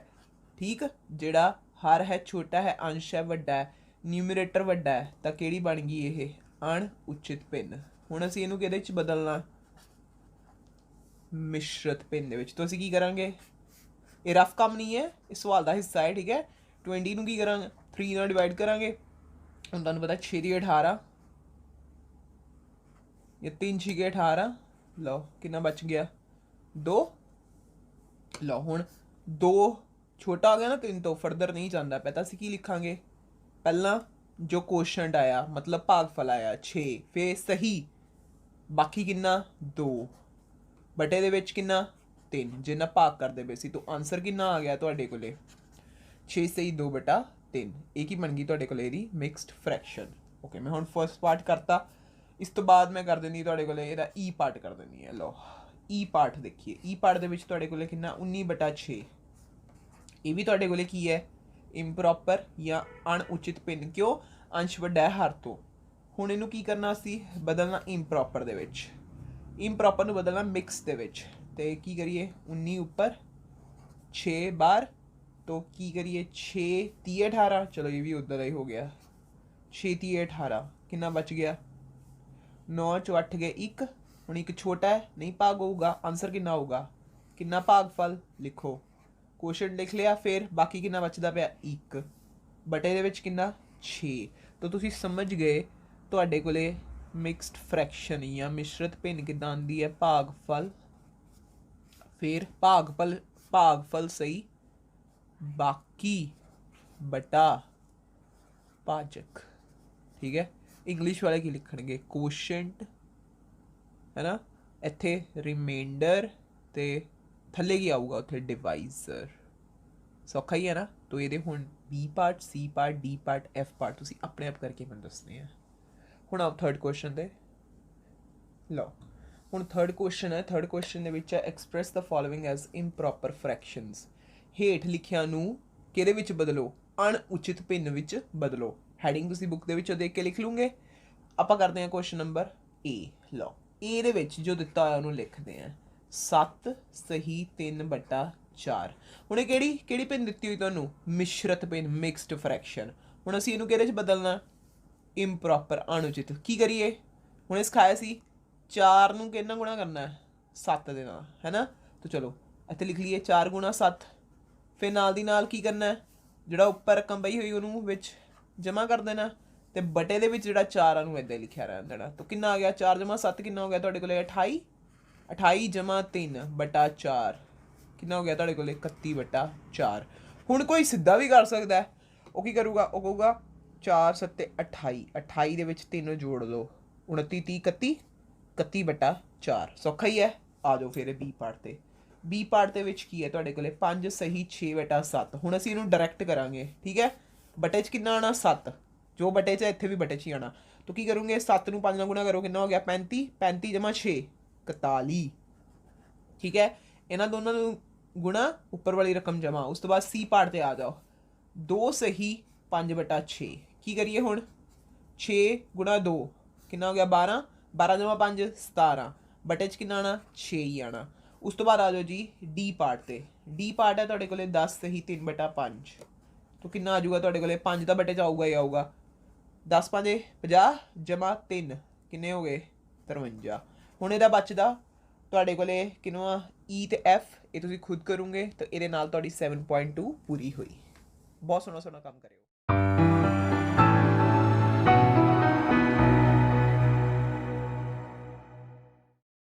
S1: ठीक। जिहड़ा हर है छोटा है, अंश है वड्डा है, न्यूमरेटर वड्डा है, तो किहड़ी बन गई ये अणउचित भिन्न, ਹੁਣ ਅਸੀਂ ਇਹਨੂੰ ਕਿਹਦੇ 'ਚ ਬਦਲਣਾ, ਮਿਸ਼ਰਤ ਭਿੰਨ ਦੇ ਵਿੱਚ। तो ਅਸੀਂ ਕੀ ਕਰਾਂਗੇ, ਇਹ ਰਫ ਕੰਮ ਨਹੀਂ ਹੈ, ਇਹ ਸਵਾਲ ਦਾ ਹਿੱਸਾ ਹੈ, ਠੀਕ ਹੈ। 20 ਨੂੰ ਕੀ ਕਰਾਂਗੇ, 3 ਨਾਲ ਡਿਵਾਈਡ ਕਰਾਂਗੇ। ਹੁਣ ਤੁਹਾਨੂੰ ਪਤਾ 6 ਦੀ 18 ਜਾਂ 3 6 18, ਲਓ ਕਿੰਨਾ ਬਚ ਗਿਆ 2। ਲਓ ਹੁਣ 2 ਛੋਟਾ ਹੋ ਗਿਆ ਨਾ 3 ਤੋਂ, ਫਰਦਰ ਨਹੀਂ ਜਾਂਦਾ ਪਿਆ, ਤਾਂ ਅਸੀਂ ਕੀ ਲਿਖਾਂਗੇ, ਪਹਿਲਾਂ ਜੋ ਕੋਸ਼ੈਂਟ ਆਇਆ ਮਤਲਬ ਭਾਗਫਲ ਆਇਆ 6, ਫਿਰ ਸਹੀ ਬਾਕੀ ਕਿੰਨਾ 2 ਬਟੇ ਦੇ ਵਿੱਚ ਕਿੰਨਾ 3, ਜਿੰਨਾ ਭਾਗ ਕਰਦੇ ਪਏ ਸੀ। ਤਾਂ ਆਨਸਰ ਕਿੰਨਾ ਆ ਗਿਆ ਤੁਹਾਡੇ ਕੋਲੇ 6 ਸਹੀ 2/3। ਇਹ ਕੀ ਬਣ ਗਈ ਤੁਹਾਡੇ ਕੋਲੇ ਇਹਦੀ ਮਿਕਸਡ ਫ੍ਰੈਕਸ਼ਨ। ਓਕੇ, ਮੈਂ ਹੁਣ ਫਸਟ ਪਾਰਟ ਕਰਤਾ, ਇਸ ਤੋਂ ਬਾਅਦ ਮੈਂ ਕਰ ਦਿੰਦੀ ਤੁਹਾਡੇ ਕੋਲੇ ਇਹਦਾ ਈ ਪਾਰਟ ਕਰ ਦਿੰਦੀ ਹੈ। ਲਓ ਈ ਪਾਰਟ ਦੇਖੀਏ, ਈ ਪਾਰਟ ਦੇ ਵਿੱਚ ਤੁਹਾਡੇ ਕੋਲੇ ਕਿੰਨਾ 19/6। ਇਹ ਵੀ ਤੁਹਾਡੇ ਕੋਲੇ ਕੀ ਹੈ, ਇੰਪਰੋਪਰ ਜਾਂ ਅਣਉਚਿਤ ਭਿੰਨ। ਕਿਉਂ, ਅੰਸ਼ ਵੱਡਾ ਹੈ ਹਰ ਤੋਂ। ਹੁਣ ਇਹਨੂੰ ਕੀ ਕਰਨਾ ਸੀ, ਬਦਲਣਾ ਇੰਪਰੋਪਰ ਦੇ ਵਿੱਚ, ਇੰਪਰੋਪਰ ਨੂੰ ਬਦਲਣਾ ਮਿਕਸ ਦੇ ਵਿੱਚ। ਤੇ ਕੀ ਕਰੀਏ 19 ਉੱਪਰ 6 ਬਾਹਰ, तो की करिए 6 30 18, चलो ये भी उधर ही हो गया, 6 30 18 कितना बच गया 9 चो 8 गए 1। हुण एक छोटा है नहीं भाग होगा, आंसर कितना होगा, कितना भागफल लिखो, क्वेश्चन लिख लिया, फिर बाकी कितना बचदा पिया 1 बटे दे विच कितना 6। तो तुसी समझ गए तुहाडे कोले मिक्सड फ्रैक्शन या मिश्रत भिन्न किदां आंदी है, भागफल, फिर भागफल सही बाकी बटा भाजक, ठीक है। इंग्लिश वाले की लिखणगे कोशेंट है ना, इत्थे रिमाइंडर ते थल्ले की आऊगा उत्थे डिवाइजर, सौखा ही है ना। तो ये हुण B part C part D part F part तुसी अपने आप करके मैं दसने हैं। हुण आओ थर्ड क्वेश्चन दे, लो हुण थर्ड क्वेश्चन है, थर्ड क्वेश्चन दे विच है express the following as improper fractions. ਹੇਠ ਲਿਖਿਆ ਨੂੰ ਕਿਹਦੇ ਵਿੱਚ ਬਦਲੋ, ਅਣਉਚਿਤ ਭਿੰਨ ਵਿੱਚ ਬਦਲੋ। ਹੈਡਿੰਗ ਤੁਸੀਂ ਬੁੱਕ ਦੇ ਵਿੱਚੋਂ ਦੇਖ ਕੇ ਲਿਖ ਲੂੰਗੇ। ਆਪਾਂ ਕਰਦੇ ਹਾਂ ਕੁਐਸਚਨ ਨੰਬਰ ਏ। ਲਓ ਏ ਦੇ ਵਿੱਚ ਜੋ ਦਿੱਤਾ ਹੋਇਆ ਉਹਨੂੰ ਲਿਖਦੇ ਹਾਂ 7 ਸਹੀ 3/4। ਹੁਣ ਇਹ ਕਿਹੜੀ ਭਿੰਨ ਦਿੱਤੀ ਹੋਈ ਤੁਹਾਨੂੰ, ਮਿਸ਼ਰਤ ਭਿੰਨ, ਮਿਕਸਡ ਫ੍ਰੈਕਸ਼ਨ। ਹੁਣ ਅਸੀਂ ਇਹਨੂੰ ਕਿਹਦੇ 'ਚ ਬਦਲਣਾ, ਇੰਪਰੋਪਰ, ਅਣਉਚਿਤ। ਕੀ ਕਰੀਏ, ਹੁਣ ਇਹ ਸਿਖਾਇਆ ਸੀ 4 ਨੂੰ ਕਿਹਨਾਂ ਗੁਣਾ ਕਰਨਾ, 7 ਦੇ ਨਾਲ, ਹੈ ਨਾ। ਤਾਂ ਚਲੋ ਇੱਥੇ ਲਿਖ ਲਈਏ 4 ਗੁਣਾ 7। फिर नाल दी नाल की करना है, जिहड़ा उपर रकम पई हुई उहनूं विच जमा कर देना, ते बटे दे विच जिहड़ा 4 आ नूं इदां लिखिया रहन देना। तो कितना आ गया 4 जमा 7 कितना हो गया तुहाडे कोले 28, 28 जमा 3/4 कितना हो गया तुहाडे कोले 31/4। हुण कोई सीधा भी कर सकदा है, वो की करूगा, वो कहूगा 4 7 28, 28 दे विच 3 जोड़ लो 29 30 31, 31/4। सौखा ही है। आ जाओ फिर बी पार्ट ते। बी पार्ट ਦੇ ਵਿੱਚ ਕੀ ਹੈ ਤੁਹਾਡੇ ਕੋਲੇ 5 ਸਹੀ 6/7। ਹੁਣ ਅਸੀਂ ਇਹਨੂੰ ਡਾਇਰੈਕਟ ਕਰਾਂਗੇ, ਠੀਕ ਹੈ। ਬਟੇ 'ਚ ਕਿੰਨਾ ਆਣਾ 7, ਜੋ ਬਟੇ 'ਚ ਹੈ ਇੱਥੇ ਵੀ ਬਟੇ 'ਚ ਹੀ ਆਣਾ। ਤਾਂ ਕੀ ਕਰੋਗੇ 7 ਨੂੰ 5 ਨਾਲ ਗੁਣਾ ਕਰੋ, ਕਿੰਨਾ ਹੋ ਗਿਆ 35, 35 ਜਮਾ 6 41, ਠੀਕ ਹੈ। ਇਹਨਾਂ ਦੋਨਾਂ ਨੂੰ ਗੁਣਾ, ਉੱਪਰ ਵਾਲੀ ਰਕਮ ਜਮਾ। ਉਸ ਤੋਂ ਬਾਅਦ ਸੀ ਪਾਰਟ ਤੇ ਆ ਜਾਓ, 2 ਸਹੀ 5/6। ਕੀ ਕਰੀਏ ਹੁਣ 6 ਗੁਣਾ 2 ਕਿੰਨਾ ਹੋ ਗਿਆ 12, 12 ਜਮਾ 5 17, ਬਟੇ 'ਚ ਕਿੰਨਾ ਆਣਾ 6 ਹੀ ਆਣਾ। उस तो बाद आ जाओ जी डी पार्ट ते। डी पार्ट है तुहाडे कोले 10 सही 3/5। तो कितना आ जाऊगा तुहाडे कोले 5 दा बटे च आऊगा ही आऊगा, 10 5 50 जमा 3 किन्ने हो गए 53। हुण इहदा बचदा तुहाडे कोले किन्ना ई ते एफ, ये तुसीं खुद करोगे तो इहदे नाल तुहाडी 7.2 पूरी हुई। बहुत सोहना सोहना काम करियो।